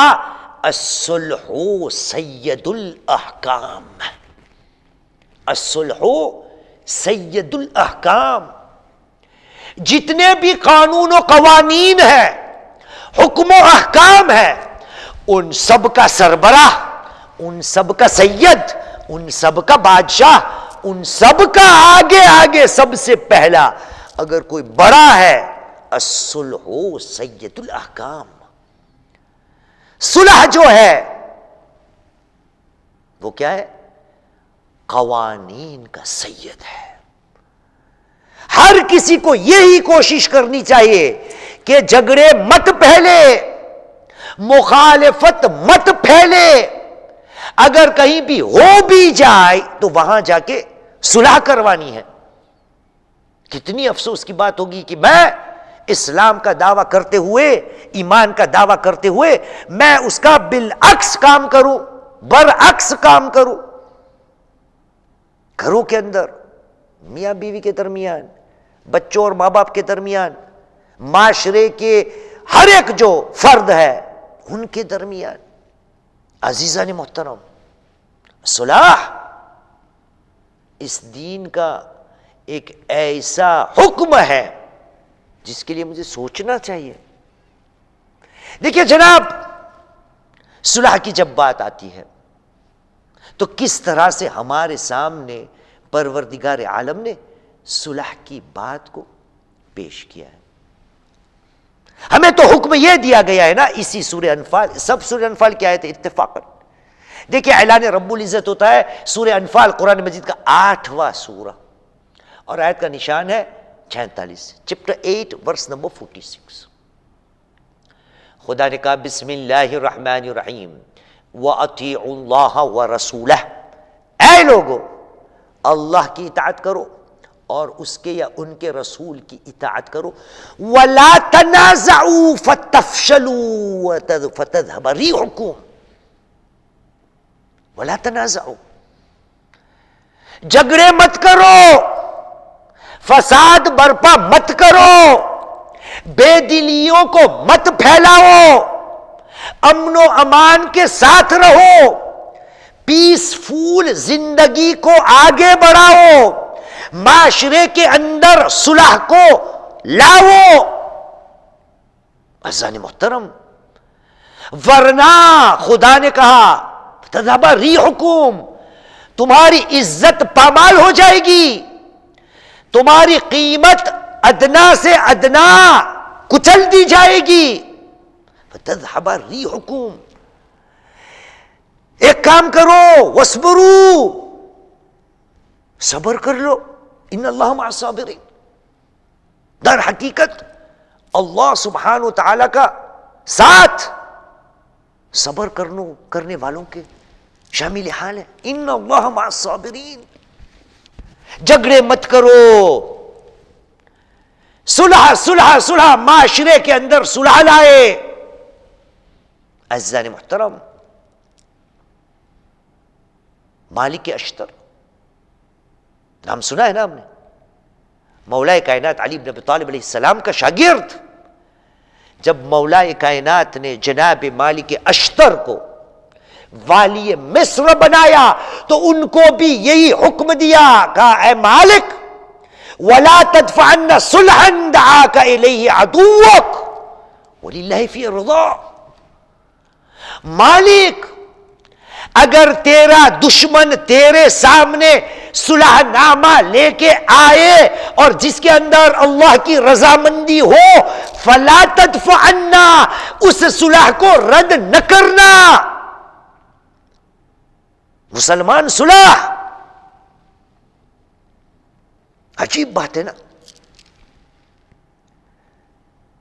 الصلح سید الاحکام، الصلح سید الاحکام، جتنے بھی قانون و قوانین ہیں، حکم و احکام ہے، ان سب کا سربراہ، ان سب کا سید، ان سب کا بادشاہ، ان سب کا آگے آگے سب سے پہلا اگر کوئی بڑا ہے، الصلح سید الاحکام۔ صلح جو ہے وہ کیا ہے؟ قوانین کا سید ہے۔ ہر کسی کو یہی کوشش کرنی چاہیے کہ جھگڑے مت پہلے، مخالفت مت پھیلے، اگر کہیں بھی ہو بھی جائے تو وہاں جا کے صلح کروانی ہے۔ کتنی افسوس کی بات ہوگی کہ میں اسلام کا دعویٰ کرتے ہوئے، ایمان کا دعویٰ کرتے ہوئے، میں اس کا بالعکس کام کروں، برعکس کام کروں۔ گھروں کے اندر، میاں بیوی کے درمیان، بچوں اور ماں باپ کے درمیان، معاشرے کے ہر ایک جو فرد ہے ان کے درمیان۔ عزیزان محترم، صلح اس دین کا ایک ایسا حکم ہے جس کے لیے مجھے سوچنا چاہیے۔ دیکھیے جناب، صلح کی جب بات آتی ہے تو کس طرح سے ہمارے سامنے پروردگار عالم نے صلح کی بات کو پیش کیا ہے۔ ہمیں تو حکم یہ دیا گیا ہے نا، اسی سورہ انفال، سب سورہ انفال کی آیت اتفاقاً دیکھیں اعلان رب العزت ہوتا ہے سورہ انفال قرآن مجید کا 8واں سورہ، اور آیت کا نشان ہے 46، چپٹر 8 ورس نمبر 46۔ خدا نے کہا بسم اللہ الرحمن الرحیم وَأَطِيعُوا اللَّهَ وَرَسُولَهُ، اے لوگو اللہ کی اطاعت کرو اور اس کے یا ان کے رسول کی اطاعت کرو، وَلَا تَنَازَعُوا فَتَفْشَلُوا فَتَذْهَبَ رِيحُكُمْ، وَلَا تَنَازَعُوا، جھگڑے مت کرو، فساد برپا مت کرو، بے دلیوں کو مت پھیلاؤ، امن و امان کے ساتھ رہو، پیسفول زندگی کو آگے بڑھاؤ، معاشرے کے اندر صلح کو لاؤ۔ عزیزان محترم، ورنہ خدا نے کہا تذہب ریحکم، تمہاری عزت پامال ہو جائے گی، تمہاری قیمت ادنا سے ادنا کچل دی جائے گی۔ فتذہب ریحکم، ایک کام کرو، وَاصْبِرُوا، صبر کر لو، ان اللہ مع الصابرین، در حقیقت اللہ سبحانہ وتعالی کا ساتھ صبر کرنے والوں کے شامل حال ہے، ان اللہ مع الصابرین۔ جھگڑے مت کرو، صلح صلح صلح، معاشرے کے اندر صلح لائے۔ عزیزان محترم، مالک اشتر نام سنا ہے نا ہم نے، مولا کائنات علی بن ابی طالب علیہ السلام کا شاگرد۔ جب مولا کائنات نے جناب مالک اشتر کو والی مصر بنایا تو ان کو بھی یہی حکم دیا، کہا اے مالک وَلَا تَدْفَعَنَّ صُلْحًا دَعَاكَ إِلَيْهِ عَدُوَّكَ وَلِلَّهِ فِي رِضَا، مالک اگر تیرا دشمن تیرے سامنے صلح نامہ لے کے آئے اور جس کے اندر اللہ کی رضامندی ہو، فَلَا تَدْفَعَنَّ، اس صلح کو رد نہ کرنا۔ مسلمان صلح، عجیب بات ہے نا،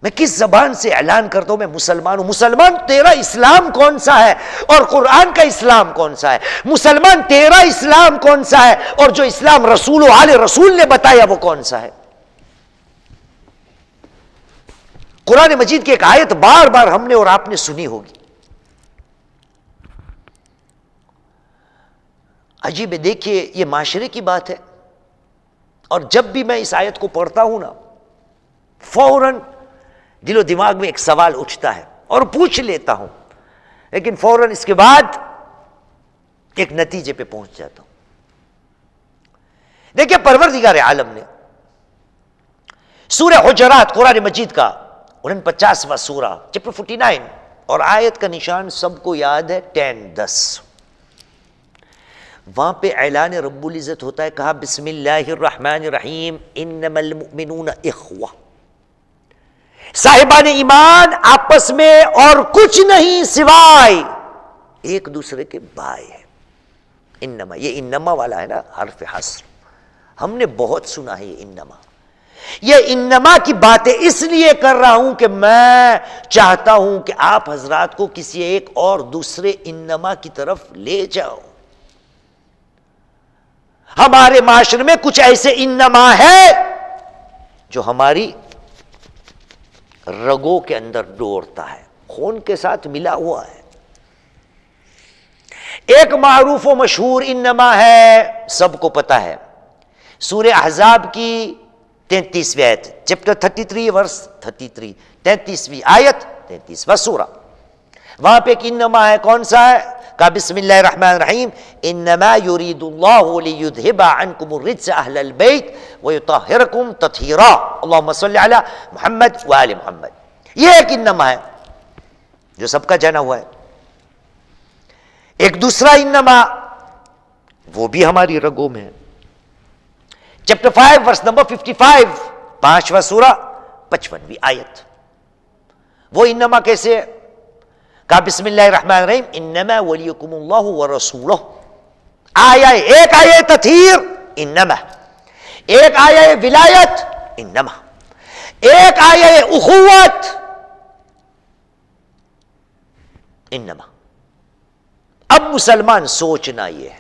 میں کس زبان سے اعلان کرتا ہوں میں مسلمان ہوں؟ مسلمان تیرا اسلام کون سا ہے اور قرآن کا اسلام کون سا ہے؟ مسلمان تیرا اسلام کون سا ہے اور جو اسلام رسول و آل رسول نے بتایا وہ کون سا ہے؟ قرآن مجید کی ایک آیت بار بار ہم نے اور آپ نے سنی ہوگی، عجیب ہے، دیکھیے یہ معاشرے کی بات ہے، اور جب بھی میں اس آیت کو پڑھتا ہوں نا فوراً دل و دماغ میں ایک سوال اٹھتا ہے اور پوچھ لیتا ہوں، لیکن فوراً اس کے بعد ایک نتیجے پہ پہنچ جاتا ہوں۔ دیکھیے پروردگار عالم نے سورہ حجرات قرآن مجید کا 49واں سورہ چپٹر 49 اور آیت کا نشان سب کو یاد ہے 10، وہاں پہ اعلان رب العزت ہوتا ہے، کہا بسم اللہ الرحمن الرحیم انما المؤمنون اخوہ، صاحبان ایمان آپس میں اور کچھ نہیں سوائے ایک دوسرے کے بھائی ہیں۔ انما، یہ انما والا ہے نا حرف حصر، ہم نے بہت سنا ہے یہ انما، یہ انما کی باتیں اس لیے کر رہا ہوں کہ میں چاہتا ہوں کہ آپ حضرات کو کسی ایک اور دوسرے انما کی طرف لے جاؤ. ہمارے معاشرے میں کچھ ایسے انما ہے جو ہماری رگوں کے اندر دوڑتا ہے، خون کے ساتھ ملا ہوا ہے. ایک معروف و مشہور انما ہے، سب کو پتا ہے، سورہ احزاب کی 33ویں آیت، چیپٹر 33 ورس 33، 33ویں آیت 33واں سورہ. وہاں پہ ایک انما ہے، کون سا ہے؟ کہا بسم اللہ الرحمن الرحیم انما یرید اللہ لیذھب عنکم الرجس اہل البیت ویطہرکم تطہیرا اللہم صلی علی محمد وآل محمد. یہ ایک انما ہے جو سب کا جانا ہوا ہے. ایک دوسرا انما وہ بھی ہماری رگوں میں ہے، چیپٹر 5 ورس نمبر 55، 5واں سورہ 55ویں آیت. وہ انما کیسے ہے؟ کہا بسم اللہ الرحمن الرحیم انما ولیکم اللہ ورسولہ. آیا ایک آیا تطہیر انما، ایک آیا ولایت انما، ایک آیا اخوت انما. اب مسلمان سوچنا یہ ہے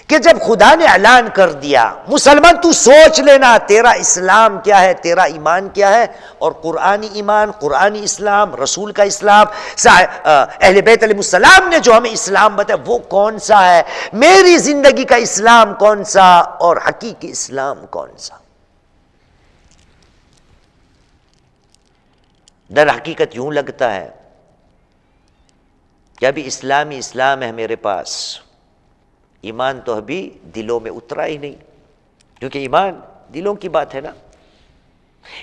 کہ جب خدا نے اعلان کر دیا، مسلمان تو سوچ لینا تیرا اسلام کیا ہے، تیرا ایمان کیا ہے، اور قرآنی ایمان، قرآنی اسلام، رسول کا اسلام، اہل بیت علیہ السلام نے جو ہمیں اسلام بتایا وہ کون سا ہے، میری زندگی کا اسلام کون سا، اور حقیقی اسلام کون سا. در حقیقت یوں لگتا ہے کہ ابھی اسلامی اسلام ہے میرے پاس، ایمان تو ابھی دلوں میں اترا ہی نہیں، کیونکہ ایمان دلوں کی بات ہے نا.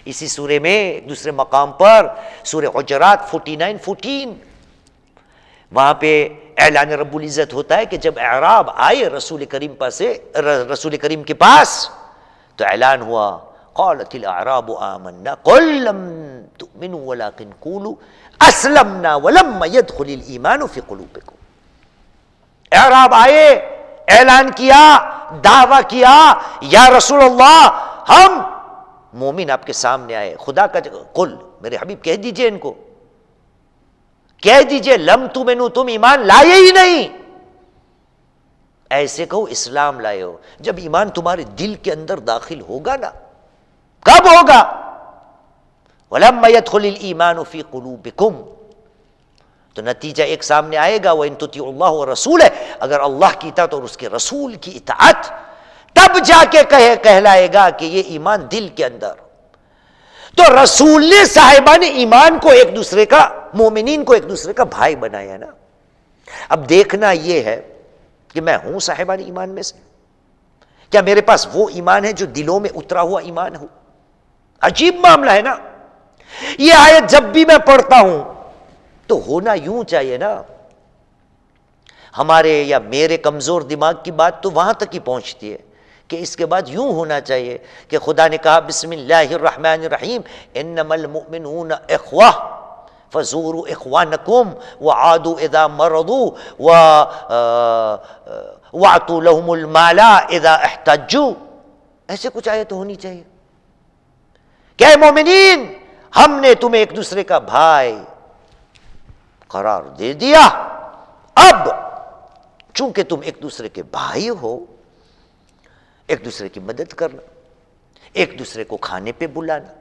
اسی سورے میں دوسرے مقام پر سورہ حجرات 49-14 وہاں پہ اعلان رب العزت ہوتا ہے کہ جب اعراب آئے رسول کریم کے پاس تو اعلان ہوا قالت الاعراب آمنا قل لم تؤمنوا ولكن قولوا اسلمنا ولما يدخل الايمان في قلوبكم. اعراب آئے، اعلان کیا، دعویٰ کیا، یا رسول اللہ ہم مومن آپ کے سامنے آئے. خدا کا قل، میرے حبیب کہہ دیجئے ان کو، کہہ دیجئے لم تؤمنوا، تم ایمان لائے ہی نہیں. ایسے کہو اسلام لائے ہو. جب ایمان تمہارے دل کے اندر داخل ہوگا نا، کب ہوگا؟ وَلَمَّا يَدْخُلِ الْإِيمَانُ فِي قُلُوبِكُمْ، تو نتیجہ ایک سامنے آئے گا وَإِن تُطِيعُوا اللَّهَ وَرَسُولَهُ، اگر اللہ کی اطاعت اور اس کے رسول کی اطاعت، تب جا کے کہلائے گا کہ یہ ایمان دل کے اندر. تو رسول نے صاحبان ایمان کو ایک دوسرے کا، مومنین کو ایک دوسرے کا بھائی بنایا نا. اب دیکھنا یہ ہے کہ میں ہوں صاحبان ایمان میں سے، کیا میرے پاس وہ ایمان ہے جو دلوں میں اترا ہوا ایمان ہو؟ عجیب معاملہ ہے نا. یہ آیت جب بھی میں پڑھتا ہوں تو ہونا یوں چاہیے نا، ہمارے یا میرے کمزور دماغ کی بات تو وہاں تک ہی پہنچتی ہے کہ اس کے بعد یوں ہونا چاہیے کہ خدا نے کہا بسم اللہ الرحمن الرحیم انما المؤمنون اخوہ فزوروا اخوانکم وعادوا اذا مرضوا واعطوا لهم المال اذا احتجوا. ایسے کچھ آیت ہونی چاہیے کہ اے مومنین ہم نے تمہیں ایک دوسرے کا بھائی قرار دے دیا، اب چونکہ تم ایک دوسرے کے بھائی ہو، ایک دوسرے کی مدد کرنا، ایک دوسرے کو کھانے پہ بلانا،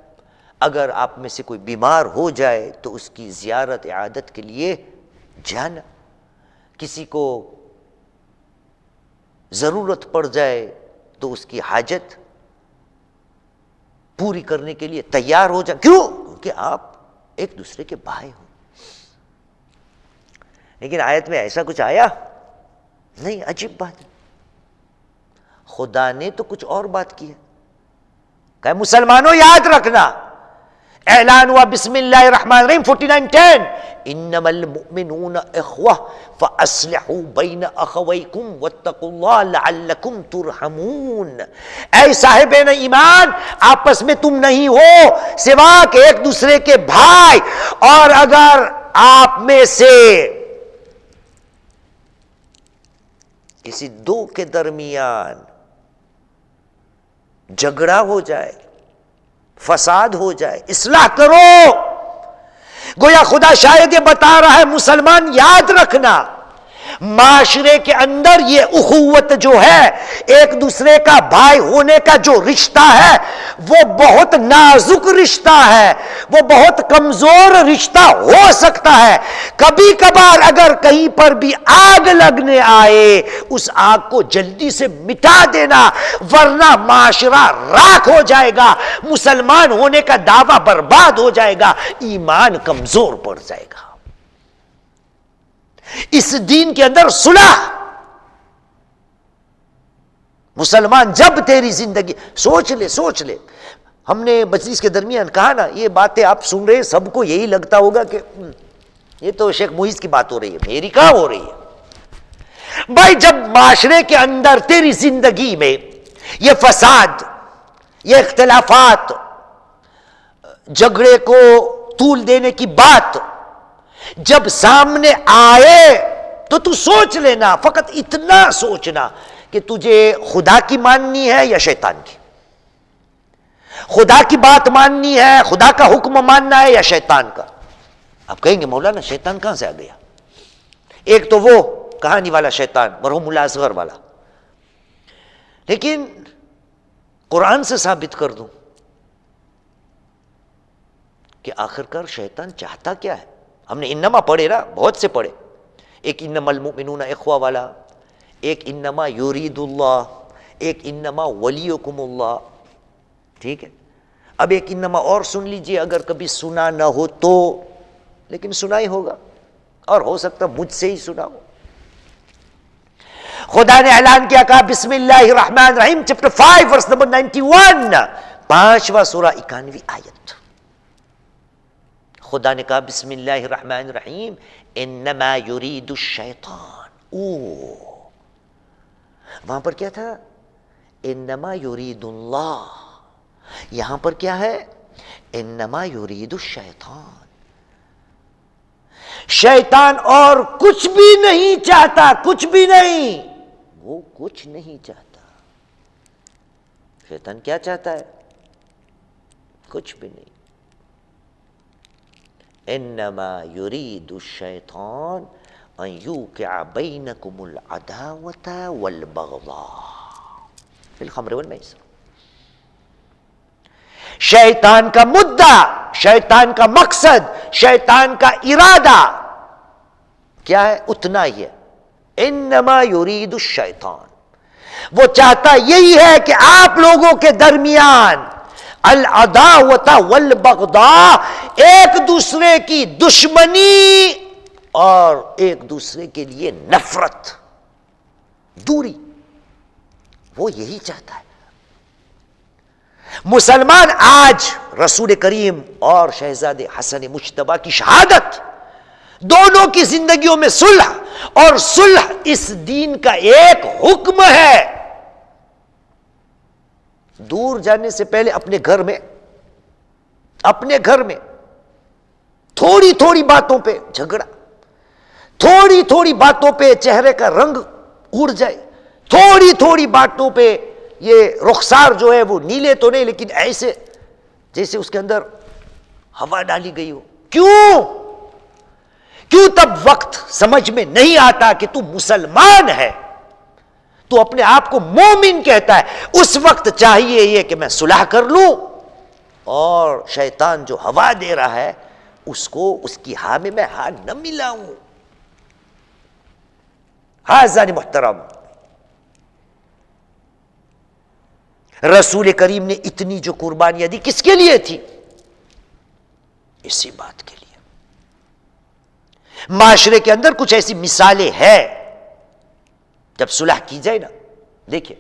اگر آپ میں سے کوئی بیمار ہو جائے تو اس کی زیارت عیادت کے لیے جانا، کسی کو ضرورت پڑ جائے تو اس کی حاجت پوری کرنے کے لیے تیار ہو جائے. کیوں؟ کیونکہ آپ ایک دوسرے کے بھائی ہو. لیکن آیت میں ایسا کچھ آیا نہیں. عجیب بات ہے، خدا نے تو کچھ اور بات کی ہے. کہ مسلمانوں یاد رکھنا، اعلان ہوا بسم اللہ الرحمن الرحیم 49:10 انما المؤمنون اخوہ فاصلحوا بین اخویکم واتقوا اللہ لعلکم ترحمون. اے صاحبین ایمان، آپس میں تم نہیں ہو سوا کہ ایک دوسرے کے بھائی، اور اگر آپ میں سے کسی دو کے درمیان جھگڑا ہو جائے، فساد ہو جائے، اصلاح کرو. گویا خدا شاید یہ بتا رہا ہے مسلمان یاد رکھنا، معاشرے کے اندر یہ اخوت جو ہے، ایک دوسرے کا بھائی ہونے کا جو رشتہ ہے، وہ بہت نازک رشتہ ہے، وہ بہت کمزور رشتہ ہو سکتا ہے. کبھی کبھار اگر کہیں پر بھی آگ لگنے آئے، اس آگ کو جلدی سے مٹا دینا، ورنہ معاشرہ راکھ ہو جائے گا، مسلمان ہونے کا دعویٰ برباد ہو جائے گا، ایمان کمزور پڑ جائے گا. اس دین کے اندر صلح. مسلمان جب تیری زندگی سوچ لے. ہم نے مجلس کے درمیان کہا نا، یہ باتیں آپ سن رہے، سب کو یہی لگتا ہوگا کہ یہ تو شیخ معیز کی بات ہو رہی ہے، میری کہاں ہو رہی ہے. بھائی جب معاشرے کے اندر تیری زندگی میں یہ فساد، یہ اختلافات، جھگڑے کو طول دینے کی بات جب سامنے آئے تو سوچ لینا، فقط اتنا سوچنا کہ تجھے خدا کی ماننی ہے یا شیطان کی. خدا کی بات ماننی ہے، خدا کا حکم ماننا ہے یا شیطان کا. آپ کہیں گے مولانا شیطان کہاں سے آ گیا؟ ایک تو وہ کہانی والا شیطان، مرحوم ملا اصغر والا، لیکن قرآن سے ثابت کر دوں کہ آخرکار شیطان چاہتا کیا ہے. ہم نے انما پڑھے نا، بہت سے پڑھے، ایک انما المؤمنون اخوہ والا، ایک انما یرید اللہ، ایک انما ولیکم اللہ. ٹھیک ہے، اب ایک انما اور سن لیجئے، اگر کبھی سنا نہ ہو تو، لیکن سنا ہی ہوگا، اور ہو سکتا مجھ سے ہی سنا ہو. خدا نے اعلان کیا، کہا بسم اللہ الرحمن الرحیم، چیپٹر 5 ورس نمبر 91، 5واں سورہ 91 آیت. خدا نے کہا بسم اللہ الرحمن الرحیم، انما یرید الشیطان. وہاں پر کیا تھا؟ انما یرید اللہ. یہاں پر کیا ہے؟ انما یرید الشیطان. شیطان اور کچھ بھی نہیں چاہتا، کچھ بھی نہیں، وہ کچھ نہیں چاہتا. شیطان کیا چاہتا ہے؟ کچھ بھی نہیں. انما یرید الشیطان ان یوقع بینکم العداوۃ والبغضاء فی الخمر والمیسر. شیطان کا مدعا، شیطان کا مقصد، شیطان کا ارادہ کیا ہے؟ اتنا ہی ہے. انما یرید الشیطان، وہ چاہتا یہی ہے کہ آپ لوگوں کے درمیان العداوۃ والبغضاء، ایک دوسرے کی دشمنی اور ایک دوسرے کے لیے نفرت، دوری، وہ یہی چاہتا ہے. مسلمان آج رسول کریم اور شہزادے حسن مجتبیٰ کی شہادت، دونوں کی زندگیوں میں صلح، اور صلح اس دین کا ایک حکم ہے. دور جانے سے پہلے اپنے گھر میں تھوڑی تھوڑی باتوں پہ جھگڑا، تھوڑی تھوڑی باتوں پہ چہرے کا رنگ اڑ جائے، تھوڑی تھوڑی باتوں پہ یہ رخسار جو ہے وہ نیلے تو نہیں لیکن ایسے جیسے اس کے اندر ہوا ڈالی گئی ہو. کیوں تب وقت سمجھ میں نہیں آتا کہ تو مسلمان ہے، تو اپنے آپ کو مومن کہتا ہے. اس وقت چاہیے یہ کہ میں صلح کر لوں، اور شیطان جو ہوا دے رہا ہے اس کو، اس کی ہوا میں میں ہاتھ نہ ملاؤں. حاضرین محترم، رسول کریم نے اتنی جو قربانیاں دی کس کے لیے تھی؟ اسی بات کے لیے. معاشرے کے اندر کچھ ایسی مثالیں ہیں، جب صلح کی جائے نا. دیکھیں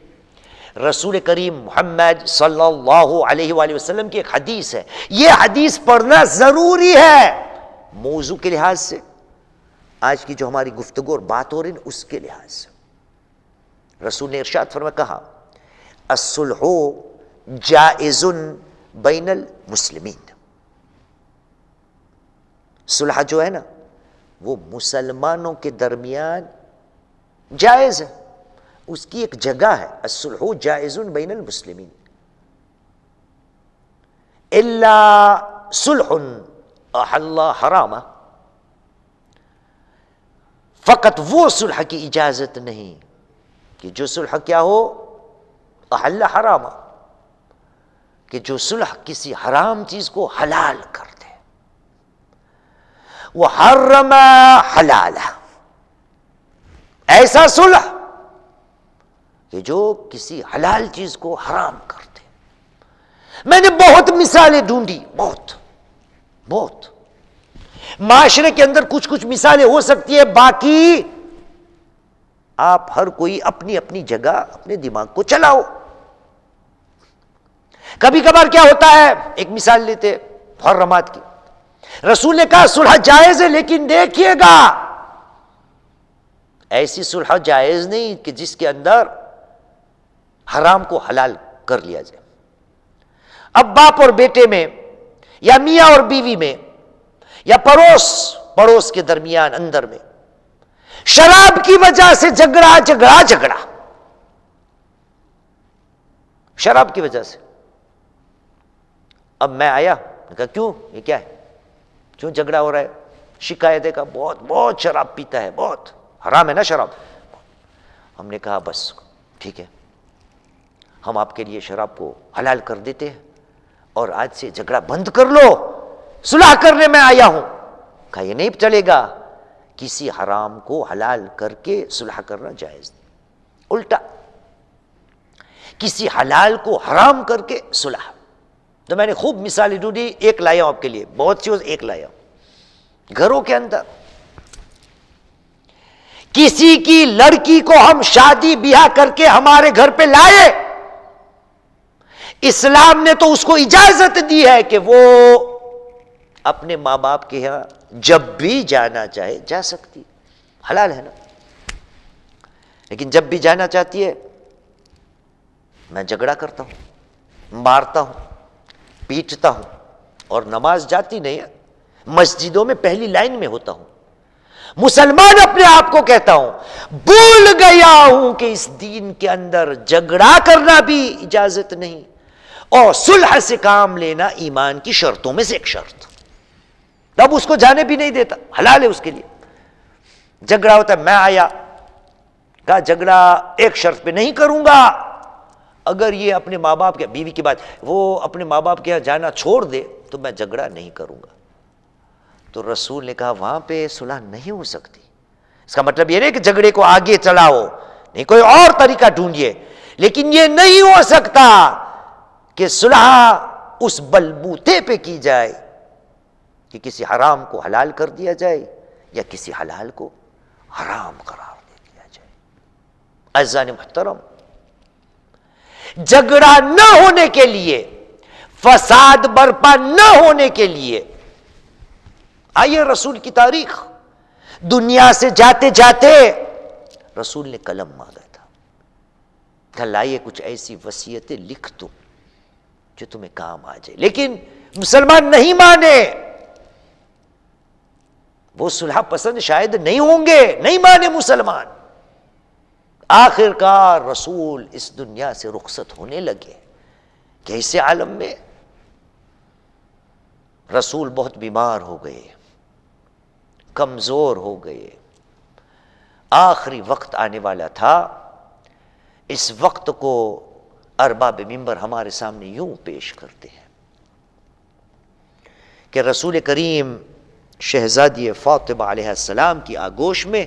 رسول کریم محمد صلی اللہ علیہ وآلہ وسلم کی ایک حدیث ہے، یہ حدیث پڑھنا ضروری ہے موضوع کے لحاظ سے، آج کی جو ہماری گفتگو اور بات ہو رہی ہے اس کے لحاظ سے. رسول نے ارشاد فرمایا، کہا الصلح جائز بین المسلمین. صلح جو ہے نا وہ مسلمانوں کے درمیان جائز ہے، اس کی ایک جگہ ہے. الصلح جائز بین المسلمین. الا صلح احل حرامہ، فقط وہ صلح کی اجازت نہیں کہ جو صلح کیا ہو، احل حرامہ، کہ جو صلح کسی حرام چیز کو حلال کر دے، وہ حرم حلالہ، ایسا صلح کہ جو کسی حلال چیز کو حرام کر دے۔ میں نے بہت مثالیں ڈھونڈی، بہت معاشرے کے اندر کچھ مثالیں ہو سکتی ہے، باقی آپ ہر کوئی اپنی اپنی جگہ اپنے دماغ کو چلاؤ۔ کبھی کبھار کیا ہوتا ہے، ایک مثال لیتے محرمات کی، رسول نے کہا صلح جائز ہے، لیکن دیکھیے گا ایسی صلح جائز نہیں کہ جس کے اندر حرام کو حلال کر لیا جائے۔ اب باپ اور بیٹے میں، یا میاں اور بیوی میں، یا پڑوس کے درمیان اندر میں شراب کی وجہ سے جھگڑا، شراب کی وجہ سے۔ اب میں آیا، کہا کیوں، یہ کیا ہے، کیوں جھگڑا ہو رہا ہے؟ شکایت ہے کہ بہت شراب پیتا ہے، بہت حرام ہے نا شراب۔ ہم نے کہا بس ٹھیک ہے، ہم آپ کے لیے شراب کو حلال کر دیتے ہیں، اور آج سے جھگڑا بند کر لو، صلح کرنے میں آیا ہوں۔ کہا یہ نہیں چلے گا، کسی حرام کو حلال کر کے صلح کرنا جائز نہیں، الٹا کسی حلال کو حرام کر کے صلح۔ تو میں نے خوب مثالیں ڈھونڈی، ایک لایا ہوں آپ کے لیے، بہت سی ایک لایا ہوں۔ گھروں کے اندر کسی کی لڑکی کو ہم شادی بیاہ کر کے ہمارے گھر پہ لائے، اسلام نے تو اس کو اجازت دی ہے کہ وہ اپنے ماں باپ کے یہاں جب بھی جانا چاہے جا سکتی، حلال ہے نا۔ لیکن جب بھی جانا چاہتی ہے میں جھگڑا کرتا ہوں، مارتا ہوں، پیٹتا ہوں، اور نماز جاتی نہیں ہے، مسجدوں میں پہلی لائن میں ہوتا ہوں۔ مسلمان اپنے آپ کو کہتا ہوں، بھول گیا ہوں کہ اس دین کے اندر جھگڑا کرنا بھی اجازت نہیں، اور صلح سے کام لینا ایمان کی شرطوں میں سے ایک شرط۔ تب اس کو جانے بھی نہیں دیتا، حلال ہے اس کے لیے۔ جھگڑا ہوتا ہے، میں آیا، کہا جھگڑا ایک شرط پہ نہیں کروں گا، اگر یہ اپنے ماں باپ کے، بیوی کی بات، وہ اپنے ماں باپ کے یہاں جانا چھوڑ دے تو میں جھگڑا نہیں کروں گا۔ تو رسول نے کہا وہاں پہ صلح نہیں ہو سکتی۔ اس کا مطلب یہ نہیں کہ جھگڑے کو آگے چلاؤ، نہیں، کوئی اور طریقہ ڈھونڈیے، لیکن یہ نہیں ہو سکتا کہ صلح اس بلبوتے پہ کی جائے کہ کسی حرام کو حلال کر دیا جائے یا کسی حلال کو حرام قرار دے دیا جائے۔ عزیزان محترم، جھگڑا نہ ہونے کے لیے، فساد برپا نہ ہونے کے لیے، آئیے رسول کی تاریخ، دنیا سے جاتے جاتے رسول نے قلم مانگا تھا، کہ لائیے کچھ ایسی وصیتیں لکھ دو جو تمہیں کام آ جائے، لیکن مسلمان نہیں مانے، وہ صلح پسند شاید نہیں ہوں گے، نہیں مانے مسلمان۔ آخر کار رسول اس دنیا سے رخصت ہونے لگے کہ ایسے عالم میں رسول بہت بیمار ہو گئے، کمزور ہو گئے، آخری وقت آنے والا تھا۔ اس وقت کو ارباب منبر ہمارے سامنے یوں پیش کرتے ہیں کہ رسول کریم شہزادی فاطمہ علیہ السلام کی آغوش میں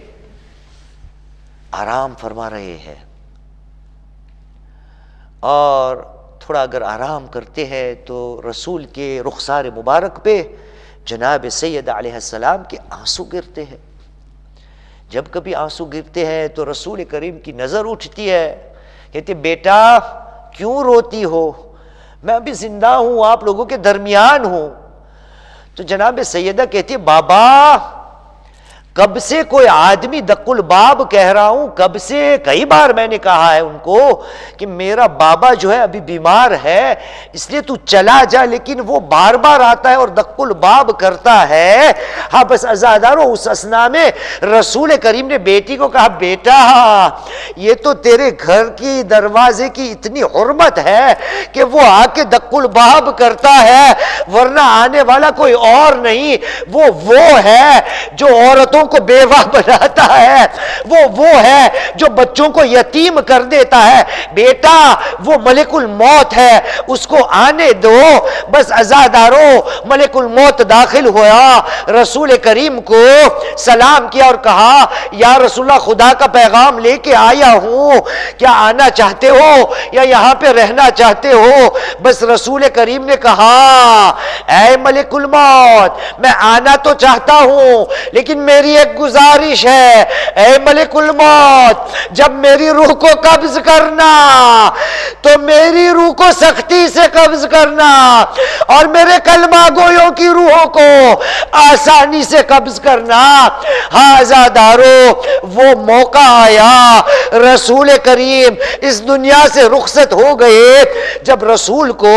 آرام فرما رہے ہیں، اور تھوڑا اگر آرام کرتے ہیں تو رسول کے رخسار مبارک پہ جناب سید علیہ السلام کے آنسو گرتے ہیں۔ جب کبھی آنسو گرتے ہیں تو رسول کریم کی نظر اٹھتی ہے، کہتے بیٹا کیوں روتی ہو، میں ابھی زندہ ہوں، آپ لوگوں کے درمیان ہوں۔ تو جناب سیدہ کہتی بابا کب سے کوئی آدمی دق الباب کہہ رہا ہوں، کب سے کئی بار میں نے کہا ہے ان کو کہ میرا بابا جو ہے ابھی بیمار ہے، اس لیے تو چلا جا، لیکن وہ بار بار آتا ہے اور دق الباب کرتا ہے۔ ہاں بس عزادارو، اس اثناء میں رسول کریم نے بیٹی کو کہا بیٹا یہ تو تیرے گھر کی دروازے کی اتنی حرمت ہے کہ وہ آ کے دق الباب کرتا ہے، ورنہ آنے والا کوئی اور نہیں، وہ ہے جو عورتوں کو بیوہ بناتا ہے، وہ ہے جو بچوں کو یتیم کر دیتا ہے، بیٹا وہ ملک الموت ہے، اس کو آنے دو۔ بس عزادارو، ملک الموت داخل ہوا، رسول کریم کو سلام کیا اور کہا یا رسول اللہ خدا کا پیغام لے کے آیا ہوں، کیا آنا چاہتے ہو یا یہاں پہ رہنا چاہتے ہو؟ بس رسول کریم نے کہا اے ملک الموت، میں آنا تو چاہتا ہوں لیکن میری ایک گزارش ہے، اے ملک الموت جب میری روح کو قبض کرنا تو میری روح کو سختی سے قبض کرنا اور میرے کلمہ گویوں کی روحوں کو آسانی سے قبض کرنا۔ ہاں عزادارو، وہ موقع آیا، رسول کریم اس دنیا سے رخصت ہو گئے، جب رسول کو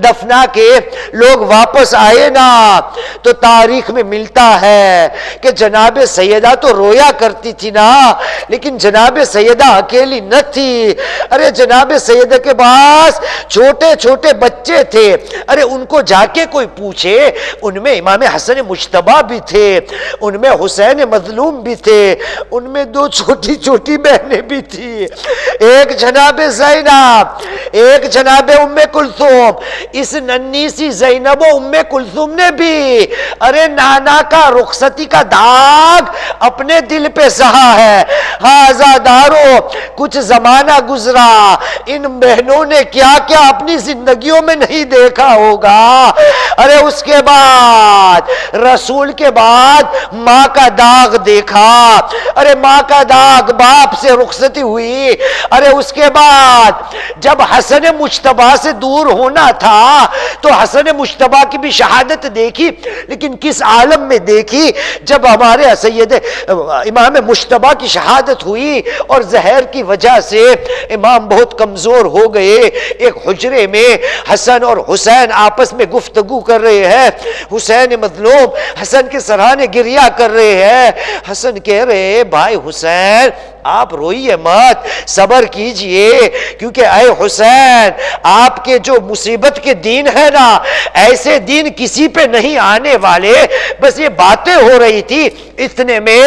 دفنا کے لوگ واپس آئے نا تو تاریخ میں ملتا ہے کہ جناب سیدہ تو رویا کرتی تھی نا، لیکن جناب سیدہ اکیلی نہ تھی، ارے جناب سیدہ کے پاس چھوٹے چھوٹے بچے تھے، ارے ان کو جا کے کوئی پوچھے، ان میں امام حسن مجتبی بھی تھے، ان میں حسین مظلوم بھی تھے، ان میں دو چھوٹی چھوٹی بہنیں بھی تھی، ایک جناب زینب، ایک جناب ام کلثوم۔ اس ننھی سی زینب و ام کلثوم نے بھی ارے نانا کا رخصتی کا داغ اپنے دل پہ سہا ہے۔ ہاں عزادارو، کچھ زمانہ گزرا، ان بہنوں نے کیا کیا اپنی زندگیوں میں نہیں دیکھا ہوگا۔ ارے اس کے بعد رسول کے بعد ماں کا داغ دیکھا، ارے ماں کا داغ، باپ سے رخصتی ہوئی، ارے اس کے بعد جب حسن مجتبی سے دور ہونا تھا تو حسن مجتبی کی بھی شہادت دیکھی، لیکن کس عالم میں دیکھی؟ جب ہمارے سید امام مجتبی کی شہادت ہوئی اور زہر کی وجہ سے امام بہت کمزور ہو گئے، ایک حجرے میں حسن اور حسین آپس میں گفتگو کر رہے ہیں، حسین مظلوم حسن کے سرانے گریہ کر رہے ہیں، حسن کہہ رہے بھائی حسین آپ روئیے مت، صبر کیجئے، کیونکہ اے حسین آپ کے جو مصیبت کے دین ہے نا، ایسے دین کسی پہ نہیں آنے والے۔ بس یہ باتیں ہو رہی تھی، اتنے میں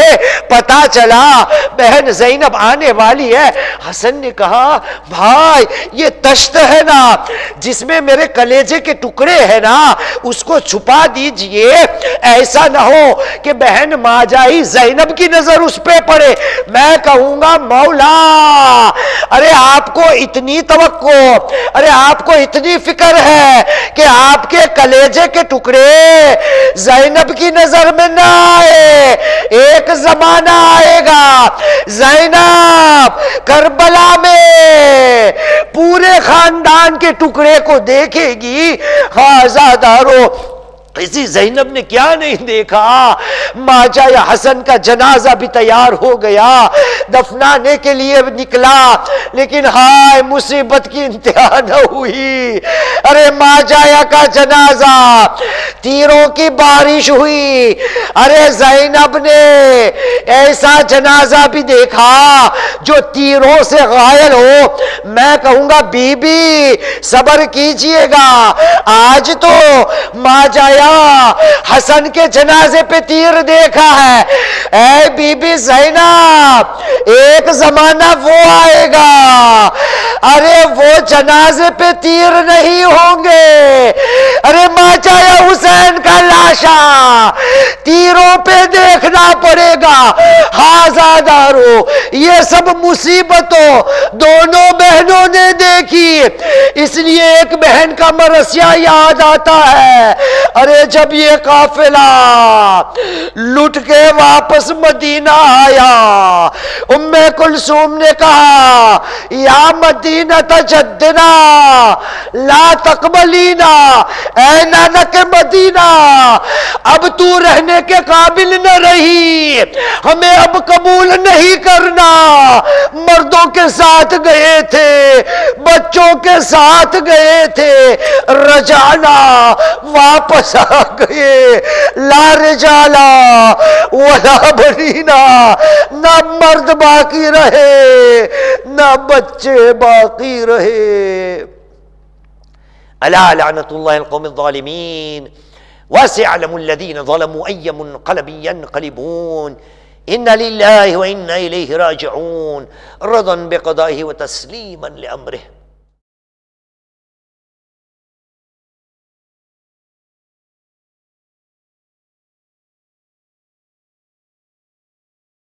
پتا چلا بہن زینب آنے والی ہے۔ حسن نے کہا بھائی یہ تشت ہے نا جس میں میرے کلیجے کے ٹکڑے ہیں نا، اس کو چھپا دیجئے، ایسا نہ ہو کہ بہن ماجائی زینب کی نظر اس پہ پڑے، میں کہوں گا مولا ارے آپ کو اتنی توقع، ارے آپ کو اتنی فکر ہے کہ آپ کے کلیجے کے ٹکڑے زینب کی نظر میں نہ آئے، ایک زمانہ آئے گا زینب کربلا میں پورے خاندان کے ٹکڑے کو دیکھے گی۔ ہاں عزادارو، اسی زینب نے کیا نہیں دیکھا، ماجا یا حسن کا جنازہ بھی تیار ہو گیا، دفنانے کے لیے نکلا، لیکن ہائے مصیبت کی انتہا نہ ہوئی۔ ارے ماجایا کا جنازہ، تیروں کی بارش ہوئی، ارے زینب نے ایسا جنازہ بھی دیکھا جو تیروں سے غائل ہو۔ میں کہوں گا بی بی صبر کیجئے گا، آج تو ماجایا حسن کے جنازے پہ تیر دیکھا ہے، اے بی بی زینب ایک زمانہ وہ آئے گا، ارے وہ جنازے پہ تیر نہیں ہوں گے، ارے ماجایا حسین کا لاشا تیروں پہ دیکھنا پڑے گا۔ ہازادارو، یہ سب مصیبتوں دونوں بہنوں نے دیکھی، اس لیے ایک بہن کا مرثیہ یاد آتا ہے، ارے جب یہ قافلہ لٹ کے واپس مدینہ آیا، ام کلثوم نے کہا یا مدینہ تجدنا لا تقبلینا، اے نانک مدینہ اب تو رہنے کے قابل نہ رہی، ہمیں اب قبول نہیں کرنا۔ مردوں کے ساتھ گئے تھے، بچوں کے ساتھ گئے تھے، رجانا واپس آ گئے، لا رجالا ولا بنینا، نہ مرد باقی رہے نہ بچے باقی رہے۔ الا لعنت اللہ القوم الظالمین وسيعلم الذين ظلموا أي منقلب ينقلبون إنا لله وإنا إليه راجعون رضا بقضائه وتسليما لأمره۔